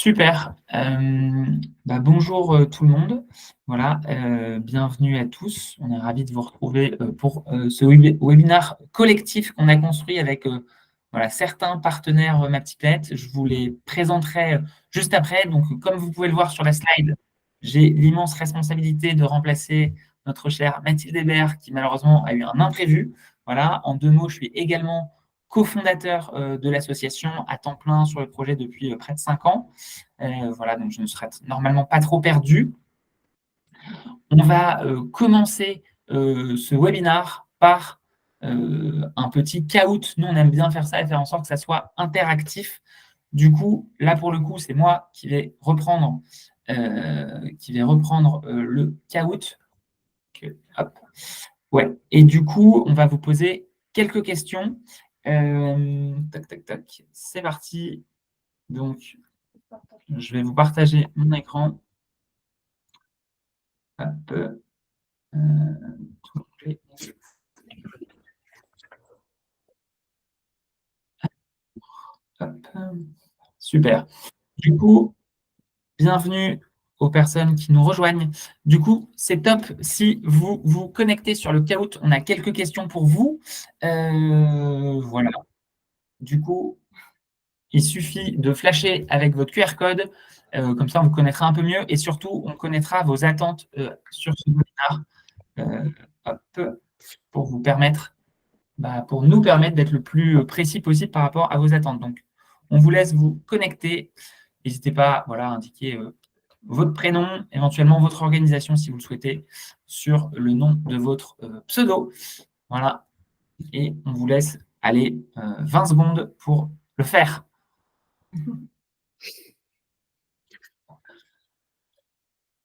Super. Bonjour tout le monde. Voilà, bienvenue à tous. On est ravis de vous retrouver pour ce webinaire collectif qu'on a construit avec voilà, certains partenaires Ma Petite Planète. Je vous les présenterai juste après. Donc, comme vous pouvez le voir sur la slide, j'ai l'immense responsabilité de remplacer notre chère Mathilde Hébert qui malheureusement a eu un imprévu. Voilà, en 2 mots, je suis également cofondateur de l'association à temps plein sur le projet depuis près de 5 ans. Voilà, donc je ne serai normalement pas trop perdu. On va commencer ce webinar par un petit caout. Nous, on aime bien faire ça et faire en sorte que ça soit interactif. Du coup, là, pour le coup, c'est moi qui vais reprendre, le caout. Hop. Ouais. Et du coup, on va vous poser quelques questions. Tac, tac, tac. C'est parti. Donc, je vais vous partager mon écran. Hop. Hop. Super. Du coup, bienvenue aux personnes qui nous rejoignent. Du coup, c'est top si vous vous connectez sur le Kahoot. On a quelques questions pour vous. Voilà. Du coup, il suffit de flasher avec votre QR code. Comme ça, on vous connaîtra un peu mieux et surtout, on connaîtra vos attentes sur ce webinaire. Hop, pour vous permettre pour nous permettre d'être le plus précis possible par rapport à vos attentes. Donc, on vous laisse vous connecter. N'hésitez pas voilà, à indiquer votre prénom, éventuellement votre organisation si vous le souhaitez, sur le nom de votre pseudo. Voilà. Et on vous laisse aller 20 secondes pour le faire.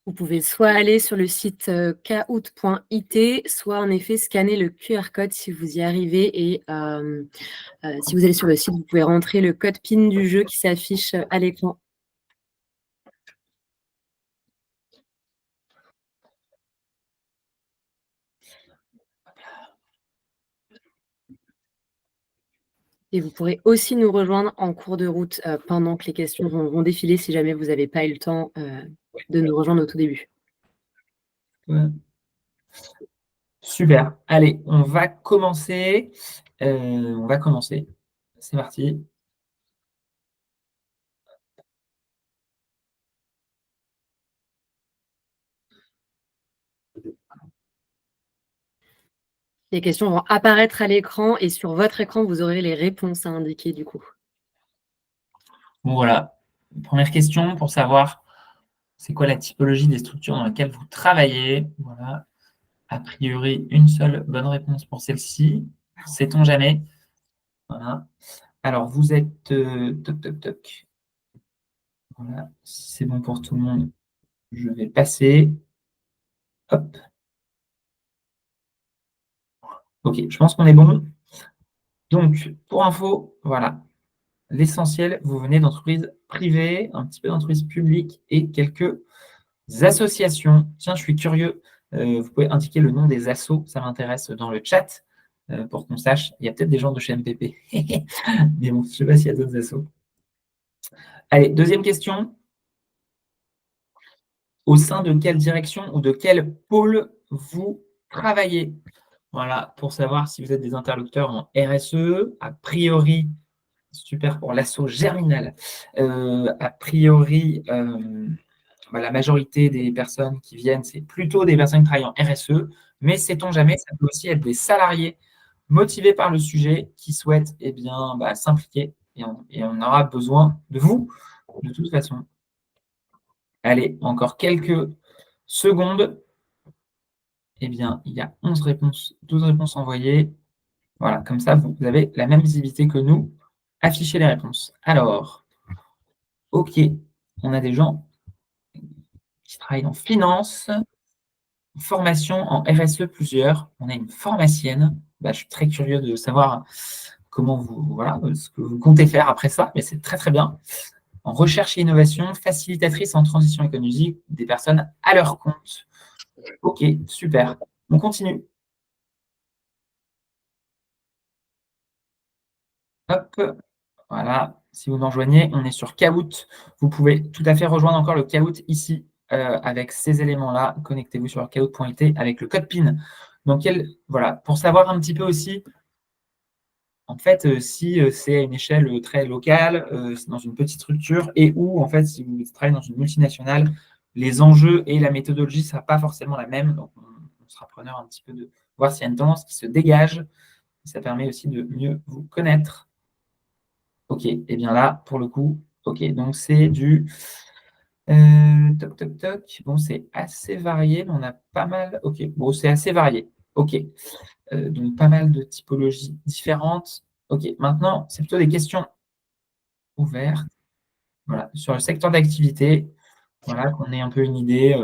Vous pouvez soit aller sur le site kahoot.it, soit en effet scanner le QR code si vous y arrivez. Et si vous allez sur le site, vous pouvez rentrer le code PIN du jeu qui s'affiche à l'écran. Et vous pourrez aussi nous rejoindre en cours de route pendant que les questions vont défiler si jamais vous n'avez pas eu le temps de nous rejoindre au tout début. Ouais. Super. Allez, on va commencer. C'est parti. Les questions vont apparaître à l'écran et sur votre écran, vous aurez les réponses à indiquer du coup. Bon, voilà. Première question pour savoir c'est quoi la typologie des structures dans lesquelles vous travaillez. Voilà. A priori, une seule bonne réponse pour celle-ci. Sait-on jamais? Voilà. Alors, vous êtes toc, toc, toc. Voilà. Si c'est bon pour tout le monde, je vais passer. Hop. OK, je pense qu'on est bon. Donc, pour info, voilà. L'essentiel, vous venez d'entreprises privées, un petit peu d'entreprises publiques et quelques associations. Tiens, je suis curieux. Vous pouvez indiquer le nom des assos, ça m'intéresse dans le chat pour qu'on sache. Il y a peut-être des gens de chez MPP. Mais bon, je ne sais pas s'il y a d'autres assos. Allez, deuxième question. Au sein de quelle direction ou de quel pôle vous travaillez? Voilà, pour savoir si vous êtes des interlocuteurs en RSE, a priori, super pour l'asso Germinal. A priori, la majorité des personnes qui viennent, c'est plutôt des personnes qui travaillent en RSE, mais sait-on jamais, ça peut aussi être des salariés motivés par le sujet qui souhaitent s'impliquer et on aura besoin de vous de toute façon. Allez, encore quelques secondes. Eh bien, il y a 11 réponses, 12 réponses envoyées. Voilà, comme ça, vous avez la même visibilité que nous. Affichez les réponses. Alors, OK, on a des gens qui travaillent en finance, formation en RSE plusieurs. On a une pharmacienne. Je suis très curieux de savoir comment ce que vous comptez faire après ça, mais c'est très très bien. En recherche et innovation, facilitatrice en transition économique, des personnes à leur compte. OK, super. On continue. Hop, voilà, si vous nous rejoignez, on est sur Kahoot. Vous pouvez tout à fait rejoindre encore le Kahoot ici avec ces éléments-là. Connectez-vous sur kahoot.it avec le code PIN. Donc, voilà, pour savoir un petit peu aussi, en fait, si c'est à une échelle très locale, c'est dans une petite structure, et où, en fait, si vous travaillez dans une multinationale, les enjeux et la méthodologie ne sera pas forcément la même. Donc, on sera preneur un petit peu de voir s'il y a une tendance qui se dégage. Ça permet aussi de mieux vous connaître. OK, et bien là, pour le coup, OK, donc c'est du toc, toc, toc. Bon, c'est assez varié, mais on a pas mal. OK, bon, c'est assez varié. OK, donc pas mal de typologies différentes. OK, maintenant, c'est plutôt des questions ouvertes. Voilà, sur le secteur d'activité, voilà, qu'on ait un peu une idée.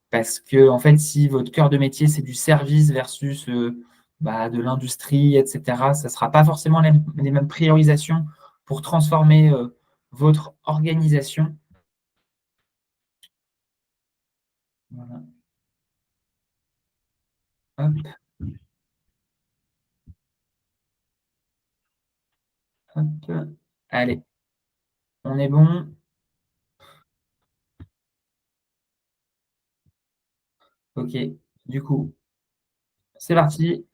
Parce que, en fait, si votre cœur de métier, c'est du service versus de l'industrie, etc., ça ne sera pas forcément les mêmes priorisations pour transformer votre organisation. Voilà. Hop, hop. Allez, on est bon. OK, du coup, c'est parti.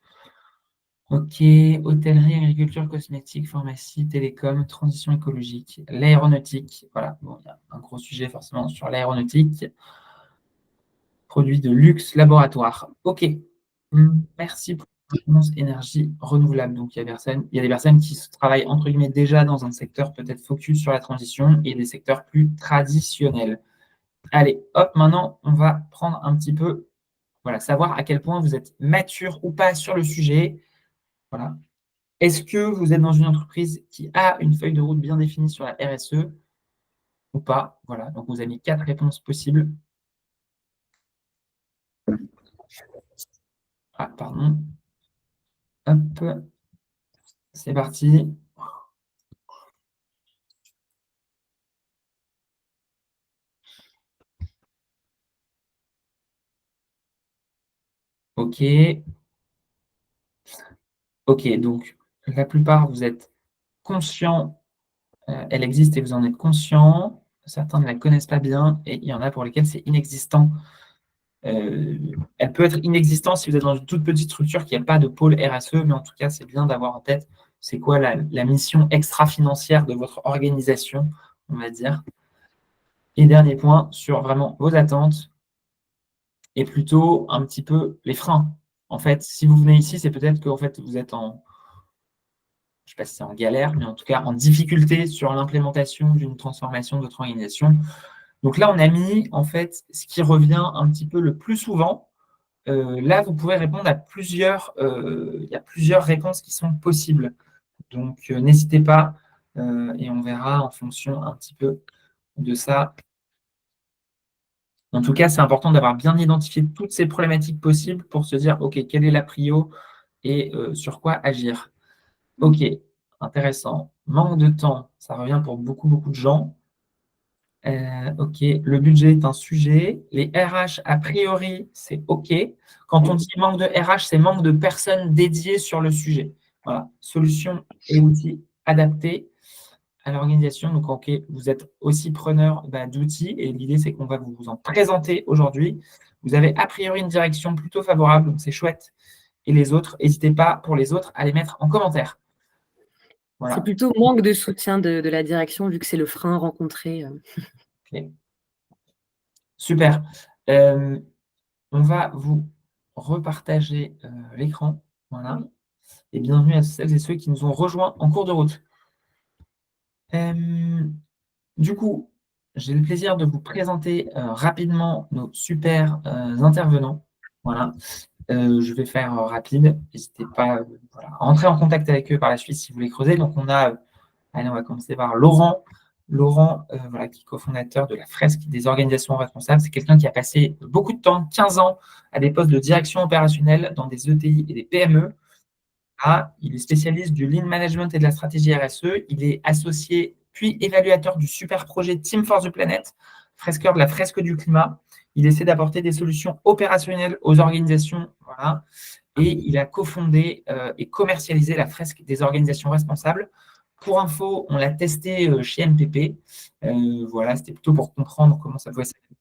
OK, hôtellerie, agriculture, cosmétique, pharmacie, télécom, transition écologique, l'aéronautique. Voilà, bon, il y a un gros sujet forcément sur l'aéronautique. Produits de luxe, laboratoire. OK. Merci pour la réponse énergie renouvelable. Donc, il y a des personnes qui travaillent entre guillemets déjà dans un secteur peut-être focus sur la transition et des secteurs plus traditionnels. Allez, hop, maintenant, on va prendre un petit peu, voilà, savoir à quel point vous êtes mature ou pas sur le sujet. Voilà. Est-ce que vous êtes dans une entreprise qui a une feuille de route bien définie sur la RSE ou pas? Voilà, donc vous avez mis 4 réponses possibles. Ah, pardon. Hop, c'est parti. OK. OK, donc la plupart, vous êtes conscients, elle existe et vous en êtes conscients. Certains ne la connaissent pas bien et il y en a pour lesquels c'est inexistant. Elle peut être inexistante si vous êtes dans une toute petite structure qui n'a pas de pôle RSE, mais en tout cas, c'est bien d'avoir en tête c'est quoi la mission extra-financière de votre organisation, on va dire. Et dernier point sur vraiment vos attentes et plutôt un petit peu les freins. En fait, si vous venez ici, c'est peut-être que en fait, vous êtes je ne sais pas si c'est en galère, mais en tout cas en difficulté sur l'implémentation d'une transformation de votre organisation. Donc là, on a mis en fait ce qui revient un petit peu le plus souvent. Là, vous pouvez répondre à il y a plusieurs réponses qui sont possibles. Donc, n'hésitez pas et on verra en fonction un petit peu de ça. En tout cas, c'est important d'avoir bien identifié toutes ces problématiques possibles pour se dire, OK, quelle est la prio et sur quoi agir. OK, intéressant. Manque de temps, ça revient pour beaucoup, beaucoup de gens. OK, le budget est un sujet. Les RH, a priori, c'est OK. Quand on dit manque de RH, c'est manque de personnes dédiées sur le sujet. Voilà, solutions et outils adaptés à l'organisation. Donc, OK, vous êtes aussi preneur d'outils et l'idée, c'est qu'on va vous en présenter aujourd'hui. Vous avez a priori une direction plutôt favorable, donc c'est chouette. Et les autres, n'hésitez pas pour les autres à les mettre en commentaire. C'est Voilà. plutôt manque de soutien de la direction, vu que c'est le frein rencontré. OK. Super. On va vous repartager l'écran. Voilà. Et bienvenue à celles et ceux qui nous ont rejoints en cours de route. Du coup, j'ai le plaisir de vous présenter rapidement nos super intervenants. Voilà. Je vais faire rapide. N'hésitez pas à entrer en contact avec eux par la suite si vous voulez creuser. Donc, allez, on va commencer par Laurent. Laurent, voilà, qui est cofondateur de la Fresque des organisations responsables. C'est quelqu'un qui a passé beaucoup de temps, 15 ans, à des postes de direction opérationnelle dans des ETI et des PME. Il est spécialiste du lean management et de la stratégie RSE. Il est associé puis évaluateur du super projet Team for the Planet, fresqueur de la fresque du climat. Il essaie d'apporter des solutions opérationnelles aux organisations. Voilà. Et il a cofondé et commercialisé la Fresque des organisations responsables. Pour info, on l'a testé chez MPP. Voilà, c'était plutôt pour comprendre comment ça pouvait s'appliquer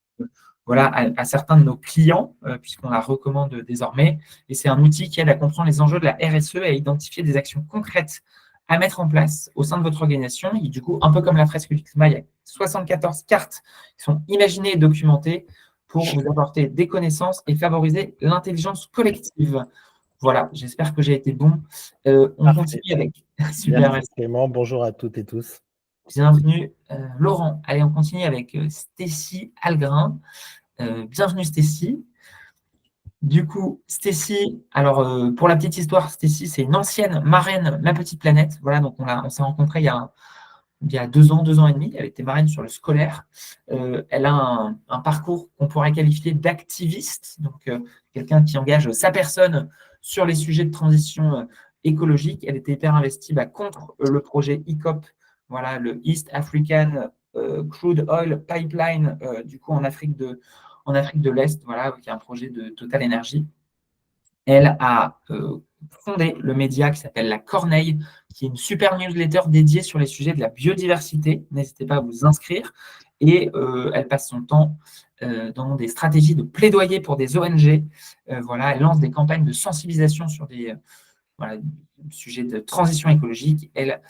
voilà, à certains de nos clients, puisqu'on la recommande désormais. Et c'est un outil qui aide à comprendre les enjeux de la RSE et à identifier des actions concrètes à mettre en place au sein de votre organisation. Et du coup, un peu comme la fresque du climat, il y a 74 cartes qui sont imaginées et documentées pour vous apporter des connaissances et favoriser l'intelligence collective. Voilà, j'espère que j'ai été bon. On continue avec. Super, Merci Clément, bonjour à toutes et tous. bienvenue Laurent. Allez, on continue avec Stécie Algrin. Bienvenue Stécie. Du coup, Stécie, alors pour la petite histoire, Stécie, c'est une ancienne marraine Ma Petite Planète. Voilà, donc on s'est rencontrés il y a 2 ans et demi. Elle était marraine sur le scolaire. Elle a un parcours qu'on pourrait qualifier d'activiste, donc quelqu'un qui engage sa personne sur les sujets de transition écologique. Elle était hyper investie contre le projet EACOP, voilà, le East African Crude Oil Pipeline, du coup en Afrique de l'Est, voilà, qui est un projet de Total Energy. Elle a fondé le média qui s'appelle La Corneille, qui est une super newsletter dédiée sur les sujets de la biodiversité. N'hésitez pas à vous inscrire. Et elle passe son temps dans des stratégies de plaidoyer pour des ONG. Voilà, elle lance des campagnes de sensibilisation sur des sujets de transition écologique. Elle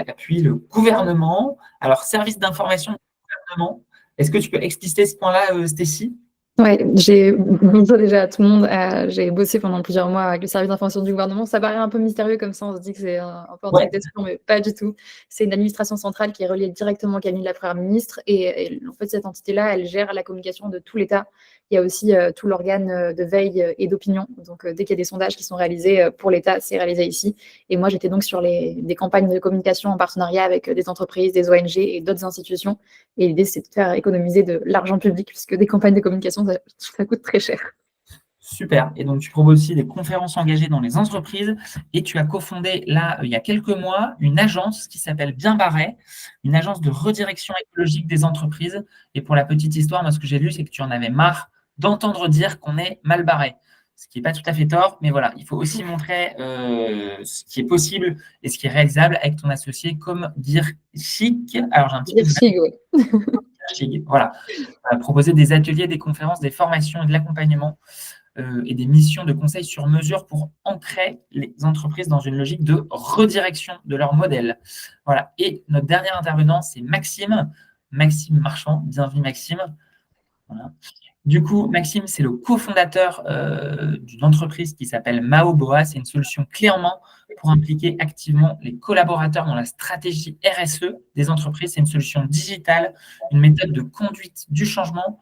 appuie le gouvernement. Alors, service d'information du gouvernement. Est-ce que tu peux expliciter ce point-là, Stécie ? Ouais, bonjour déjà à tout le monde. J'ai bossé pendant plusieurs mois avec le service d'information du gouvernement. Ça paraît un peu mystérieux comme ça, on se dit que c'est un peu un truc d'espion, mais pas du tout. C'est une administration centrale qui est reliée directement au cabinet de la Première ministre. Et en fait, cette entité-là, elle gère la communication de tout l'État. Il y a aussi tout l'organe de veille et d'opinion. Donc, dès qu'il y a des sondages qui sont réalisés pour l'État, c'est réalisé ici. Et moi, j'étais donc sur des campagnes de communication en partenariat avec des entreprises, des ONG et d'autres institutions. Et l'idée, c'est de faire économiser de l'argent public, puisque des campagnes de communication, ça coûte très cher. Super. Et donc, tu proposes aussi des conférences engagées dans les entreprises. Et tu as cofondé, là, il y a quelques mois, une agence qui s'appelle Bien Barré, une agence de redirection écologique des entreprises. Et pour la petite histoire, moi, ce que j'ai lu, c'est que tu en avais marre d'entendre dire qu'on est mal barré. Ce qui n'est pas tout à fait tort, mais voilà, il faut aussi montrer ce qui est possible et ce qui est réalisable avec ton associé, comme dire chic. Alors, j'ai un petit peu chic, oui. Chic, voilà. Proposer des ateliers, des conférences, des formations et de l'accompagnement et des missions de conseil sur mesure pour ancrer les entreprises dans une logique de redirection de leur modèle. Voilà. Et notre dernier intervenant, c'est Maxime Marchand. Bienvenue Maxime. Voilà. Du coup, Maxime, c'est le cofondateur d'une entreprise qui s'appelle Maoboa. C'est une solution clé en main pour impliquer activement les collaborateurs dans la stratégie RSE des entreprises. C'est une solution digitale, une méthode de conduite du changement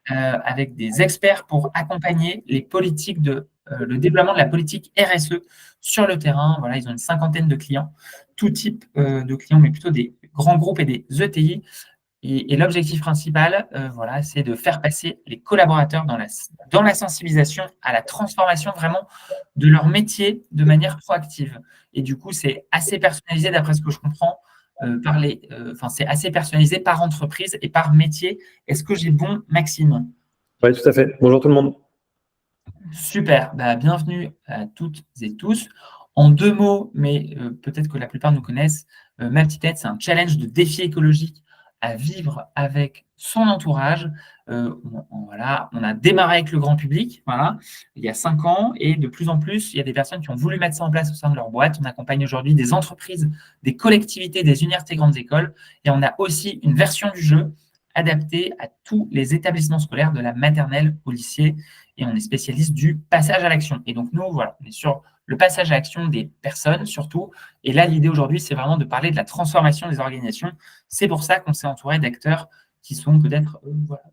avec des experts pour accompagner les politiques le déploiement de la politique RSE sur le terrain. Voilà, ils ont une 50aine de clients, tout type de clients, mais plutôt des grands groupes et des ETI. Et l'objectif principal, voilà, c'est de faire passer les collaborateurs dans la sensibilisation à la transformation vraiment de leur métier de manière proactive. Et du coup, c'est assez personnalisé d'après ce que je comprends. C'est assez personnalisé par entreprise et par métier. Est-ce que j'ai bon, Maxime ? Oui, tout à fait. Bonjour tout le monde. Super. Bienvenue à toutes et tous. En 2 mots, mais peut-être que la plupart nous connaissent, Ma Petite Tête, c'est un challenge de défi écologique à vivre avec son entourage. Voilà, on a démarré avec le grand public, voilà, il y a 5 ans, et de plus en plus, il y a des personnes qui ont voulu mettre ça en place au sein de leur boîte. On accompagne aujourd'hui des entreprises, des collectivités, des universités, grandes écoles, et on a aussi une version du jeu adaptée à tous les établissements scolaires de la maternelle au lycée, et on est spécialiste du passage à l'action. Et donc nous, voilà, on est sur le passage à l'action des personnes surtout. Et là, l'idée aujourd'hui, c'est vraiment de parler de la transformation des organisations. C'est pour ça qu'on s'est entouré d'acteurs qui sont peut-être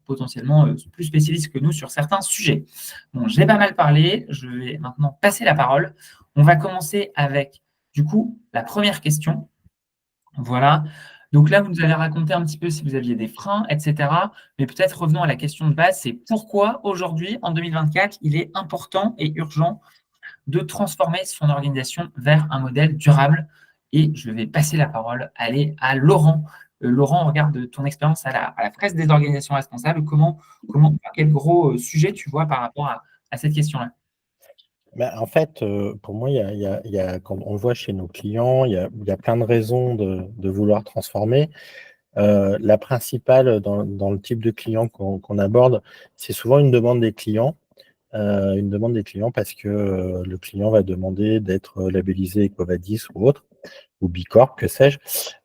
potentiellement plus spécialistes que nous sur certains sujets. Bon, j'ai pas mal parlé. Je vais maintenant passer la parole. On va commencer avec, du coup, la première question. Voilà. Donc là, vous nous avez raconté un petit peu si vous aviez des freins, etc. Mais peut-être revenons à la question de base, c'est pourquoi aujourd'hui, en 2024, il est important et urgent de transformer son organisation vers un modèle durable. Et je vais passer la parole à Laurent. Laurent, regarde ton expérience à la presse des organisations responsables. Quel gros sujet tu vois par rapport à cette question-là ? En fait, pour moi, quand on le voit chez nos clients, il y a plein de raisons de vouloir transformer. La principale dans le type de client qu'on aborde, c'est souvent une demande des clients. Une demande des clients parce que le client va demander d'être labellisé EcoVadis ou autre, ou Bicorp, que sais-je.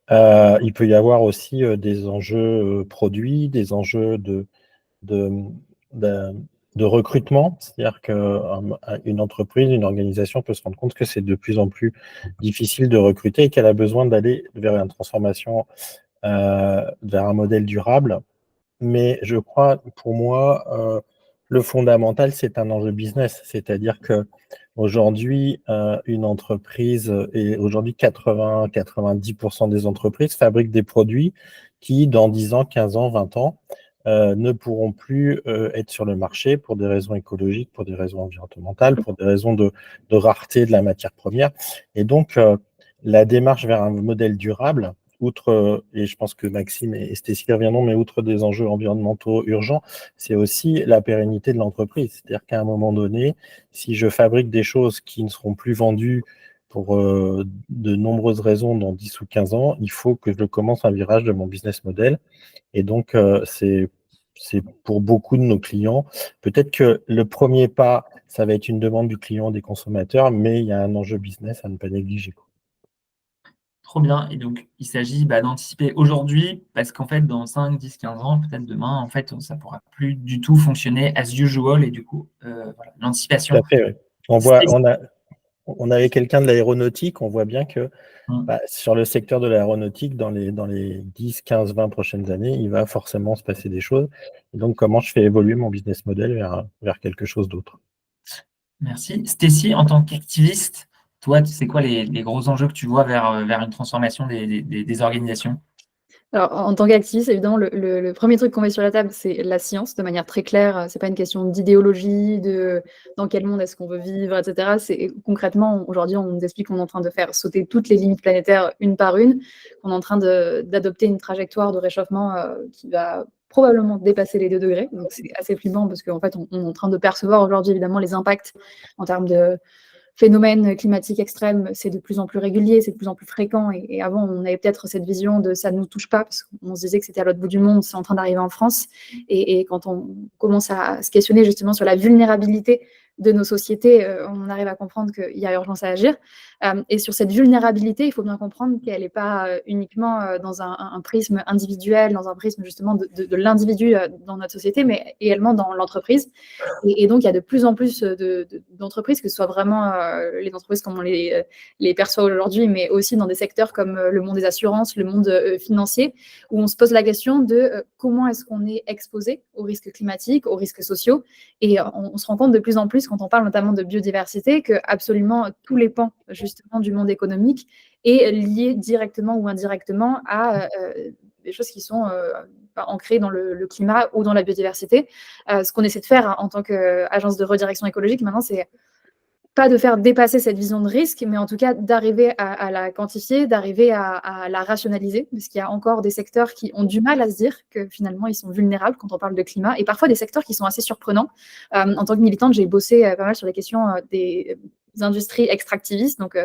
Il peut y avoir aussi des enjeux produits, des enjeux de, de, de recrutement, c'est-à-dire qu'une entreprise, une organisation peut se rendre compte que c'est de plus en plus difficile de recruter et qu'elle a besoin d'aller vers une transformation, vers un modèle durable. Mais je crois, pour moi, le fondamental, c'est un enjeu business. C'est-à-dire que aujourd'hui, une entreprise, et aujourd'hui 90% des entreprises fabriquent des produits qui, dans 10 ans, 15 ans, 20 ans, ne pourront plus être sur le marché pour des raisons écologiques, pour des raisons environnementales, pour des raisons de rareté de la matière première. Et donc, la démarche vers un modèle durable, outre, et je pense que Maxime et Stécie reviendront, mais outre des enjeux environnementaux urgents, c'est aussi la pérennité de l'entreprise. C'est-à-dire qu'à un moment donné, si je fabrique des choses qui ne seront plus vendues pour de nombreuses raisons dans 10 ou 15 ans, il faut que je commence un virage de mon business model. Et donc, c'est pour beaucoup de nos clients. Peut-être que le premier pas, ça va être une demande du client, des consommateurs, mais il y a un enjeu business à ne pas négliger. Trop bien. Et donc, il s'agit d'anticiper aujourd'hui, parce qu'en fait, dans 5, 10, 15 ans, peut-être demain, en fait, ça ne pourra plus du tout fonctionner as usual. Et du coup, voilà, l'anticipation. Tout à fait, oui. On avait quelqu'un de l'aéronautique, on voit bien que sur le secteur de l'aéronautique, dans les 10, 15, 20 prochaines années, il va forcément se passer des choses. Et donc, comment je fais évoluer mon business model vers quelque chose d'autre? Merci. Stécie, en tant qu'activiste, toi, c'est quoi les gros enjeux que tu vois vers une transformation des organisations? Alors, en tant qu'activiste, évidemment, le premier truc qu'on met sur la table, c'est la science, de manière très claire. C'est pas une question d'idéologie, dans quel monde est-ce qu'on veut vivre, etc. C'est concrètement, aujourd'hui, on nous explique qu'on est en train de faire sauter toutes les limites planétaires une par une, qu'on est en train d'adopter une trajectoire de réchauffement qui va probablement dépasser les 2 degrés. Donc, c'est assez flippant parce qu'en fait, on est en train de percevoir aujourd'hui, évidemment, les impacts en termes de phénomènes climatiques extrêmes, c'est de plus en plus régulier, c'est de plus en plus fréquent. Et avant, on avait peut-être cette vision de ça ne nous touche pas, parce qu'on se disait que c'était à l'autre bout du monde, c'est en train d'arriver en France. Et quand on commence à se questionner justement sur la vulnérabilité de nos sociétés, on arrive à comprendre qu'il y a urgence à agir. Et sur cette vulnérabilité, il faut bien comprendre qu'elle n'est pas uniquement dans un prisme individuel, dans un prisme justement de l'individu dans notre société, mais également dans l'entreprise. Et donc, il y a de plus en plus d'entreprises, que ce soit vraiment les entreprises comme on les perçoit aujourd'hui, mais aussi dans des secteurs comme le monde des assurances, le monde financier, où on se pose la question de comment est-ce qu'on est exposé aux risques climatiques, aux risques sociaux. Et on se rend compte de plus en plus, quand on parle notamment de biodiversité, que absolument tous les pans justement du monde économique est lié directement ou indirectement à des choses qui sont ancrées dans le climat ou dans la biodiversité. Ce qu'on essaie de faire en tant qu'agence de redirection écologique maintenant, c'est pas de faire dépasser cette vision de risque, mais en tout cas d'arriver à la quantifier, d'arriver à la rationaliser, parce qu'il y a encore des secteurs qui ont du mal à se dire que finalement ils sont vulnérables quand on parle de climat, et parfois des secteurs qui sont assez surprenants. En tant que militante, j'ai bossé pas mal sur les questions des industries extractivistes, donc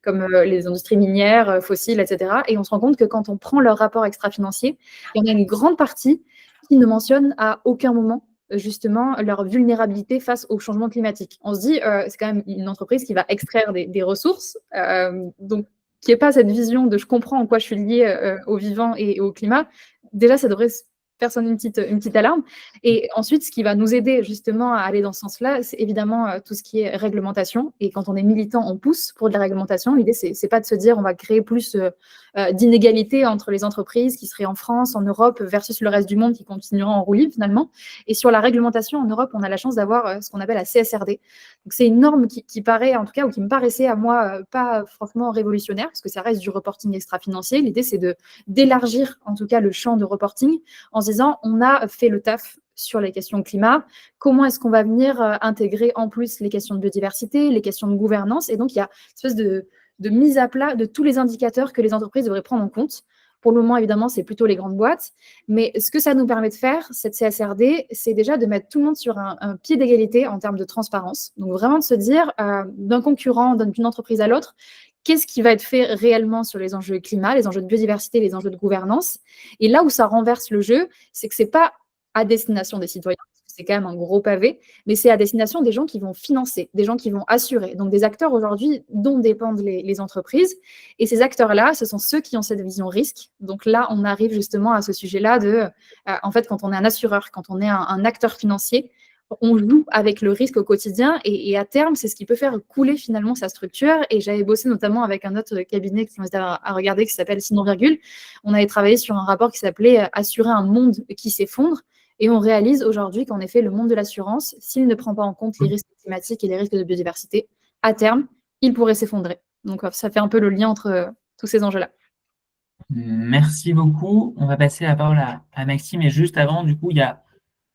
comme les industries minières, fossiles, etc. Et on se rend compte que quand on prend leur rapport extra-financier, il y en a une grande partie qui ne mentionne à aucun moment justement leur vulnérabilité face au changement climatique. On se dit, c'est quand même une entreprise qui va extraire des ressources, donc qui n'ait pas cette vision de je comprends en quoi je suis liée au vivant et au climat. Déjà, ça devrait faire sonner une petite alarme. Et ensuite, ce qui va nous aider justement à aller dans ce sens-là, c'est évidemment tout ce qui est réglementation. Et quand on est militant, on pousse pour de la réglementation. L'idée, c'est pas de se dire on va créer plus d'inégalités entre les entreprises qui seraient en France, en Europe, versus le reste du monde qui continuera en roue libre finalement. Et sur la réglementation en Europe, on a la chance d'avoir ce qu'on appelle la CSRD. Donc c'est une norme qui paraît, en tout cas, ou qui me paraissait à moi pas franchement révolutionnaire, parce que ça reste du reporting extra-financier. L'idée, c'est d'élargir en tout cas le champ de reporting en se disant on a fait le taf sur les questions de climat, comment est-ce qu'on va venir intégrer en plus les questions de biodiversité, les questions de gouvernance. Et donc, il y a une espèce de mise à plat de tous les indicateurs que les entreprises devraient prendre en compte Pour le moment, évidemment, c'est plutôt les grandes boîtes. Mais ce que ça nous permet de faire, cette CSRD, c'est déjà de mettre tout le monde sur un pied d'égalité en termes de transparence. Donc, vraiment de se dire, d'un concurrent, d'une entreprise à l'autre, qu'est-ce qui va être fait réellement sur les enjeux climat, les enjeux de biodiversité, les enjeux de gouvernance. Et là où ça renverse le jeu, c'est que ce n'est pas à destination des citoyens, c'est quand même un gros pavé, mais c'est à destination des gens qui vont financer, des gens qui vont assurer. Donc des acteurs aujourd'hui dont dépendent les entreprises. Et ces acteurs-là, ce sont ceux qui ont cette vision risque. Donc là, on arrive justement à ce sujet-là de, en fait, quand on est un assureur, quand on est un acteur financier, on joue avec le risque au quotidien et à terme, c'est ce qui peut faire couler finalement sa structure. Et j'avais bossé notamment avec un autre cabinet qui m'était à regarder qui s'appelle Sinon Virgule. On avait travaillé sur un rapport qui s'appelait Assurer un monde qui s'effondre. Et on réalise aujourd'hui qu'en effet, le monde de l'assurance, s'il ne prend pas en compte les risques climatiques et les risques de biodiversité, à terme, il pourrait s'effondrer. Donc, ça fait un peu le lien entre tous ces enjeux-là. Merci beaucoup. On va passer la parole à Maxime. Et juste avant, du coup, il y a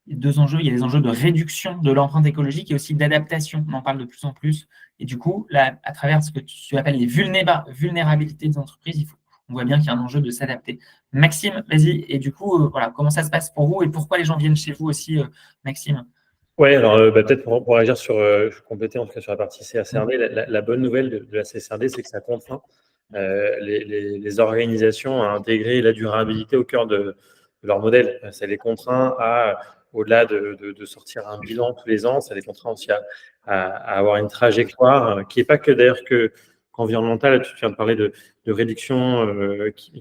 deux enjeux. Il y a les enjeux de réduction de l'empreinte écologique et aussi d'adaptation. On en parle de plus en plus. Et du coup, là, à travers ce que tu appelles les vulnérabilités des entreprises, on voit bien qu'il y a un enjeu de s'adapter. Maxime, vas-y. Et du coup, voilà, comment ça se passe pour vous et pourquoi les gens viennent chez vous aussi, Maxime? Oui, alors peut-être pour réagir compléter en tout cas sur la partie CSRD, la bonne nouvelle de la CSRD, c'est que ça contraint les organisations à intégrer la durabilité au cœur de leur modèle. Ça les contraint à, au-delà de sortir un bilan tous les ans, ça les contraint aussi à avoir une trajectoire qui n'est pas que d'ailleurs qu'environnementale. Tu viens de parler de réduction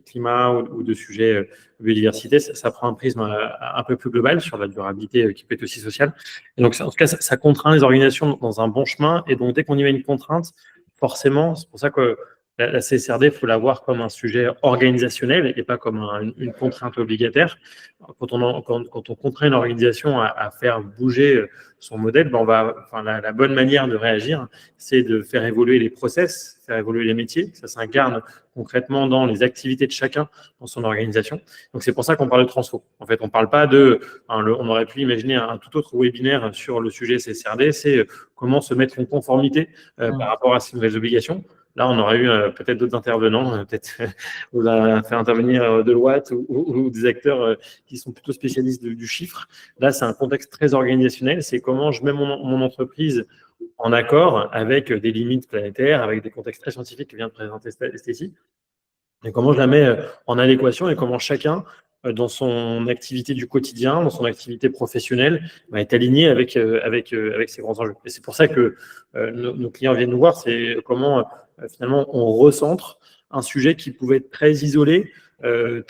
climat ou de sujets biodiversité. Ça prend un prisme un peu plus global sur la durabilité qui peut être aussi sociale. Et donc, en tout cas, ça contraint les organisations dans un bon chemin. Et donc, dès qu'on y met une contrainte, forcément, c'est pour ça que la CSRD, il faut la voir comme un sujet organisationnel et pas comme une contrainte obligataire. Quand on contraint une organisation à faire bouger son modèle, la bonne manière de réagir, c'est de faire évoluer les process, faire évoluer les métiers. Ça s'incarne concrètement dans les activités de chacun dans son organisation. Donc, c'est pour ça qu'on parle de transfo. En fait, on ne parle pas on aurait pu imaginer un tout autre webinaire sur le sujet CSRD, c'est comment se mettre en conformité par rapport à ces nouvelles obligations. Là, on aurait eu peut-être d'autres intervenants, peut-être on a fait intervenir Deloitte ou des acteurs qui sont plutôt spécialistes du chiffre. Là, c'est un contexte très organisationnel. C'est comment je mets mon entreprise en accord avec des limites planétaires, avec des contextes très scientifiques que vient de présenter Stécie, et comment je la mets en adéquation et comment chacun, dans son activité du quotidien, dans son activité professionnelle, est aligné avec ces grands enjeux. Et c'est pour ça que nos clients viennent nous voir, c'est comment finalement on recentre un sujet qui pouvait être très isolé,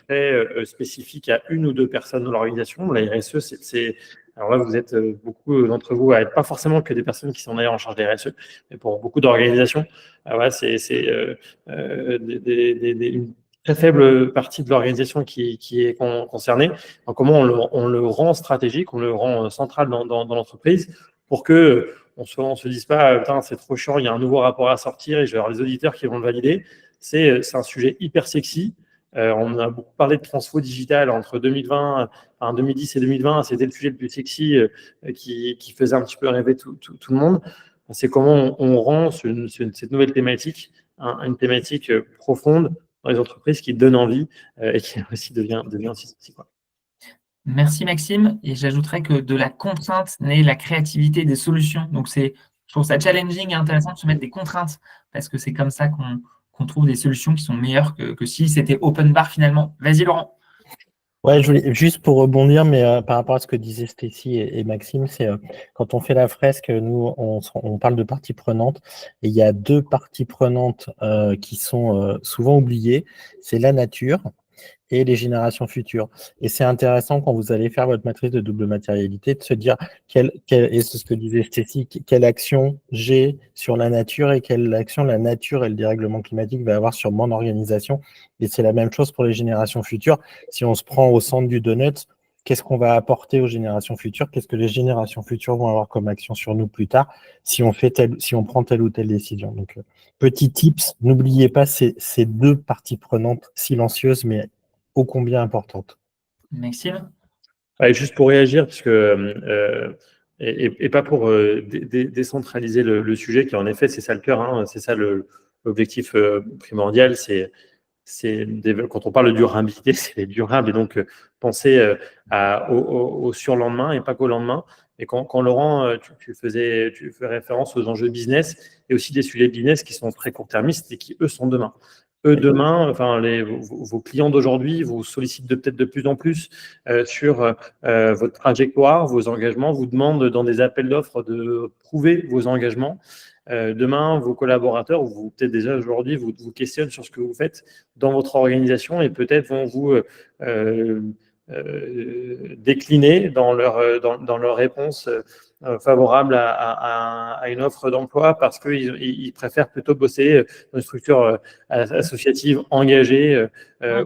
très spécifique à une ou deux personnes dans l'organisation. La RSE, alors là, vous êtes beaucoup d'entre vous à être pas forcément que des personnes qui sont d'ailleurs en charge des RSE, mais pour beaucoup d'organisations, c'est une très faible partie de l'organisation qui est concernée. Donc, comment on le rend stratégique, on le rend central dans l'entreprise pour que on se dise pas, putain, c'est trop chiant, il y a un nouveau rapport à sortir et je vais avoir les auditeurs qui vont le valider. C'est un sujet hyper sexy. On a beaucoup parlé de transfo digital entre 2010 et 2020. C'était le sujet le plus sexy qui faisait un petit peu rêver tout le monde. C'est comment on rend cette nouvelle thématique une thématique profonde dans les entreprises qui donne envie et qui aussi devient aussi sexy, quoi. Merci Maxime. Et j'ajouterais que de la contrainte naît la créativité des solutions. Donc, je trouve ça challenging et intéressant de se mettre des contraintes parce que c'est comme ça qu'on trouve des solutions qui sont meilleures que si c'était open bar finalement. Vas-y Laurent. Ouais, je voulais juste pour rebondir, mais par rapport à ce que disaient Stécie et Maxime, c'est quand on fait la fresque, nous on parle de parties prenantes et il y a deux parties prenantes qui sont souvent oubliées, c'est la nature et les générations futures. Et c'est intéressant quand vous allez faire votre matrice de double matérialité de se dire et c'est ce que disait Stécie, quelle action j'ai sur la nature et quelle action la nature et le dérèglement climatique va avoir sur mon organisation. Et c'est la même chose pour les générations futures. Si on se prend au centre du donut, qu'est-ce qu'on va apporter aux générations futures? Qu'est-ce que les générations futures vont avoir comme action sur nous plus tard si on prend telle ou telle décision? Donc, petit tips, n'oubliez pas ces deux parties prenantes silencieuses, mais ô combien importante. Maxime. Juste pour réagir, parce que, et pas pour décentraliser le sujet, qui en effet, c'est ça le cœur, hein, c'est ça l'objectif primordial, c'est quand on parle de durabilité, c'est durable. Et donc, penser au surlendemain et pas qu'au lendemain. Et quand Laurent, tu fais référence aux enjeux business et aussi des sujets business qui sont très court-termistes et qui, eux, sont demain. Eux, demain, enfin, vos clients d'aujourd'hui vous sollicitent peut-être de plus en plus sur votre trajectoire, vos engagements, vous demandent dans des appels d'offres de prouver vos engagements. Demain, vos collaborateurs, ou peut-être déjà aujourd'hui, vous questionnent sur ce que vous faites dans votre organisation et peut-être vont vous décliner dans leur réponse favorable à une offre d'emploi parce qu'ils préfèrent plutôt bosser dans une structure associative engagée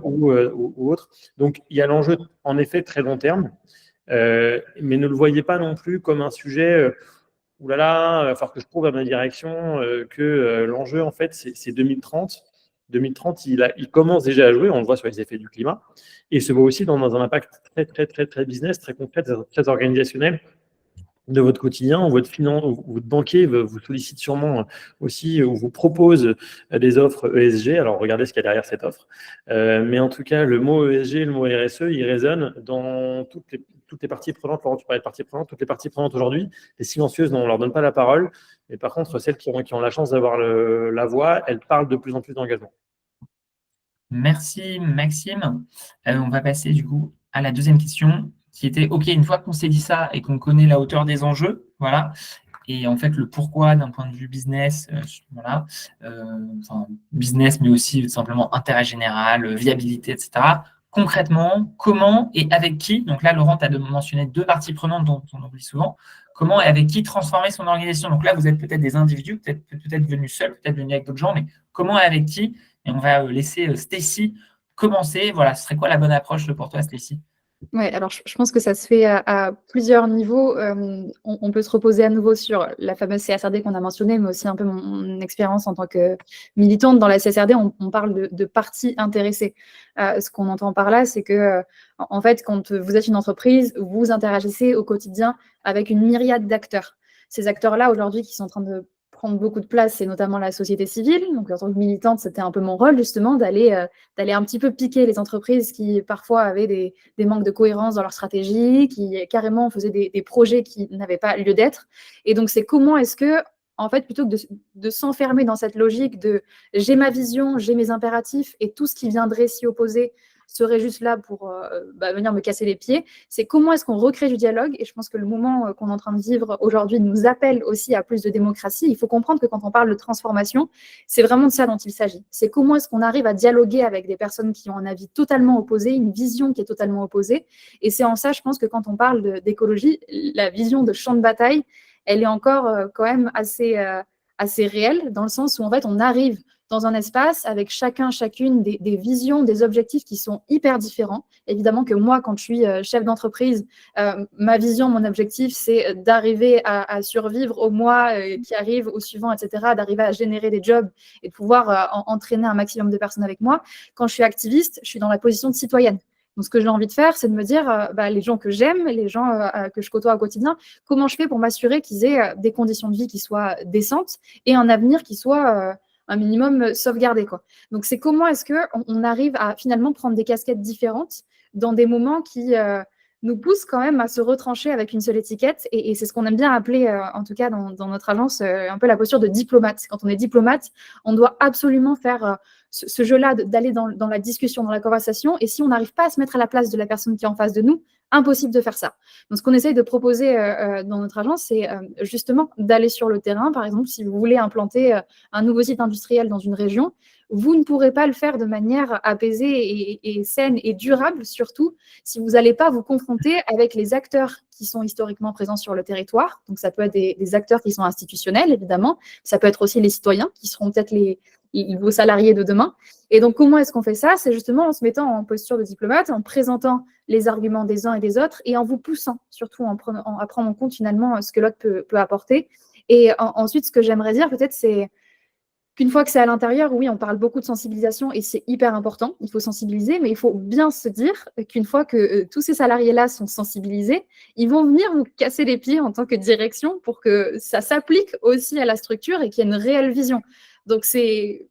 ou autre. Donc, il y a l'enjeu, en effet, très long terme, mais ne le voyez pas non plus comme un sujet ouh là là, il va falloir que je prouve à ma direction que l'enjeu, en fait, c'est 2030. 2030, il commence déjà à jouer, on le voit sur les effets du climat, et il se voit aussi dans un impact très, très, très, très business, très concret, très organisationnel de votre quotidien, où votre banquier vous sollicite sûrement aussi, ou vous propose des offres ESG. Alors, regardez ce qu'il y a derrière cette offre. Mais en tout cas, le mot ESG, le mot RSE, il résonne dans toutes les parties prenantes. Laurent, tu parlais de parties prenantes. Toutes les parties prenantes aujourd'hui, les silencieuses, on ne leur donne pas la parole. Mais par contre, celles qui ont la chance d'avoir la voix, elles parlent de plus en plus d'engagement. Merci, Maxime. On va passer du coup à la deuxième question qui était, OK, une fois qu'on s'est dit ça et qu'on connaît la hauteur des enjeux, voilà, et en fait le pourquoi d'un point de vue business, voilà, business, mais aussi simplement intérêt général, viabilité, etc. Concrètement, comment et avec qui, donc là, Laurent, tu as mentionné 2 parties prenantes dont on oublie souvent, comment et avec qui transformer son organisation. Donc là, vous êtes peut-être des individus, peut-être venus seuls, peut-être venus avec d'autres gens, mais comment et avec qui? Et on va laisser Stécie commencer. Voilà, ce serait quoi la bonne approche pour toi, Stécie? Ouais, alors je pense que ça se fait à plusieurs niveaux. On peut se reposer à nouveau sur la fameuse CSRD qu'on a mentionnée, mais aussi un peu mon expérience en tant que militante. Dans la CSRD, on parle de parties intéressées. Ce qu'on entend par là, c'est que, en fait, quand vous êtes une entreprise, vous interagissez au quotidien avec une myriade d'acteurs. Ces acteurs-là, aujourd'hui, qui sont en train de prendre beaucoup de place, c'est notamment la société civile. Donc, en tant que militante, c'était un peu mon rôle, justement, d'aller un petit peu piquer les entreprises qui, parfois, avaient des manques de cohérence dans leur stratégie, qui carrément faisaient des projets qui n'avaient pas lieu d'être. Et donc, c'est comment est-ce que, en fait, plutôt que de s'enfermer dans cette logique de j'ai ma vision, j'ai mes impératifs, et tout ce qui viendrait s'y opposer serait juste là pour venir me casser les pieds, c'est comment est-ce qu'on recrée du dialogue. Et je pense que le moment qu'on est en train de vivre aujourd'hui nous appelle aussi à plus de démocratie. Il faut comprendre que quand on parle de transformation, c'est vraiment de ça dont il s'agit. C'est comment est-ce qu'on arrive à dialoguer avec des personnes qui ont un avis totalement opposé, une vision qui est totalement opposée. Et c'est en ça, je pense que quand on parle d'écologie, la vision de champ de bataille, elle est encore quand même assez réelle, dans le sens où en fait on arrive dans un espace avec chacune des visions, des objectifs qui sont hyper différents. Évidemment que moi, quand je suis chef d'entreprise, ma vision, mon objectif, c'est d'arriver à survivre au mois qui arrive, au suivant, etc., d'arriver à générer des jobs et de pouvoir entraîner un maximum de personnes avec moi. Quand je suis activiste, je suis dans la position de citoyenne. Donc, ce que j'ai envie de faire, c'est de me dire, les gens que j'aime, les gens que je côtoie au quotidien, comment je fais pour m'assurer qu'ils aient des conditions de vie qui soient décentes et un avenir qui soit un minimum sauvegardé, quoi. Donc, c'est comment est-ce qu'on arrive à finalement prendre des casquettes différentes dans des moments qui nous poussent quand même à se retrancher avec une seule étiquette. Et c'est ce qu'on aime bien appeler, en tout cas dans notre agence, un peu la posture de diplomate. Quand on est diplomate, on doit absolument faire ce jeu-là d'aller dans la discussion, dans la conversation. Et si on n'arrive pas à se mettre à la place de la personne qui est en face de nous, impossible de faire ça. Donc, ce qu'on essaye de proposer dans notre agence, c'est justement d'aller sur le terrain. Par exemple, si vous voulez implanter un nouveau site industriel dans une région, vous ne pourrez pas le faire de manière apaisée et saine et durable, surtout si vous n'allez pas vous confronter avec les acteurs qui sont historiquement présents sur le territoire. Donc, ça peut être des acteurs qui sont institutionnels, évidemment. Ça peut être aussi les citoyens qui seront peut-être vos salariés de demain. Et donc, comment est-ce qu'on fait ça? C'est justement en se mettant en posture de diplomate, en présentant les arguments des uns et des autres et en vous poussant, surtout à prendre en compte finalement ce que l'autre peut apporter. Et ensuite, ce que j'aimerais dire peut-être, c'est qu'une fois que c'est à l'intérieur, oui, on parle beaucoup de sensibilisation et c'est hyper important. Il faut sensibiliser, mais il faut bien se dire qu'une fois que tous ces salariés-là sont sensibilisés, ils vont venir vous casser les pieds en tant que direction pour que ça s'applique aussi à la structure et qu'il y ait une réelle vision. Donc, c'est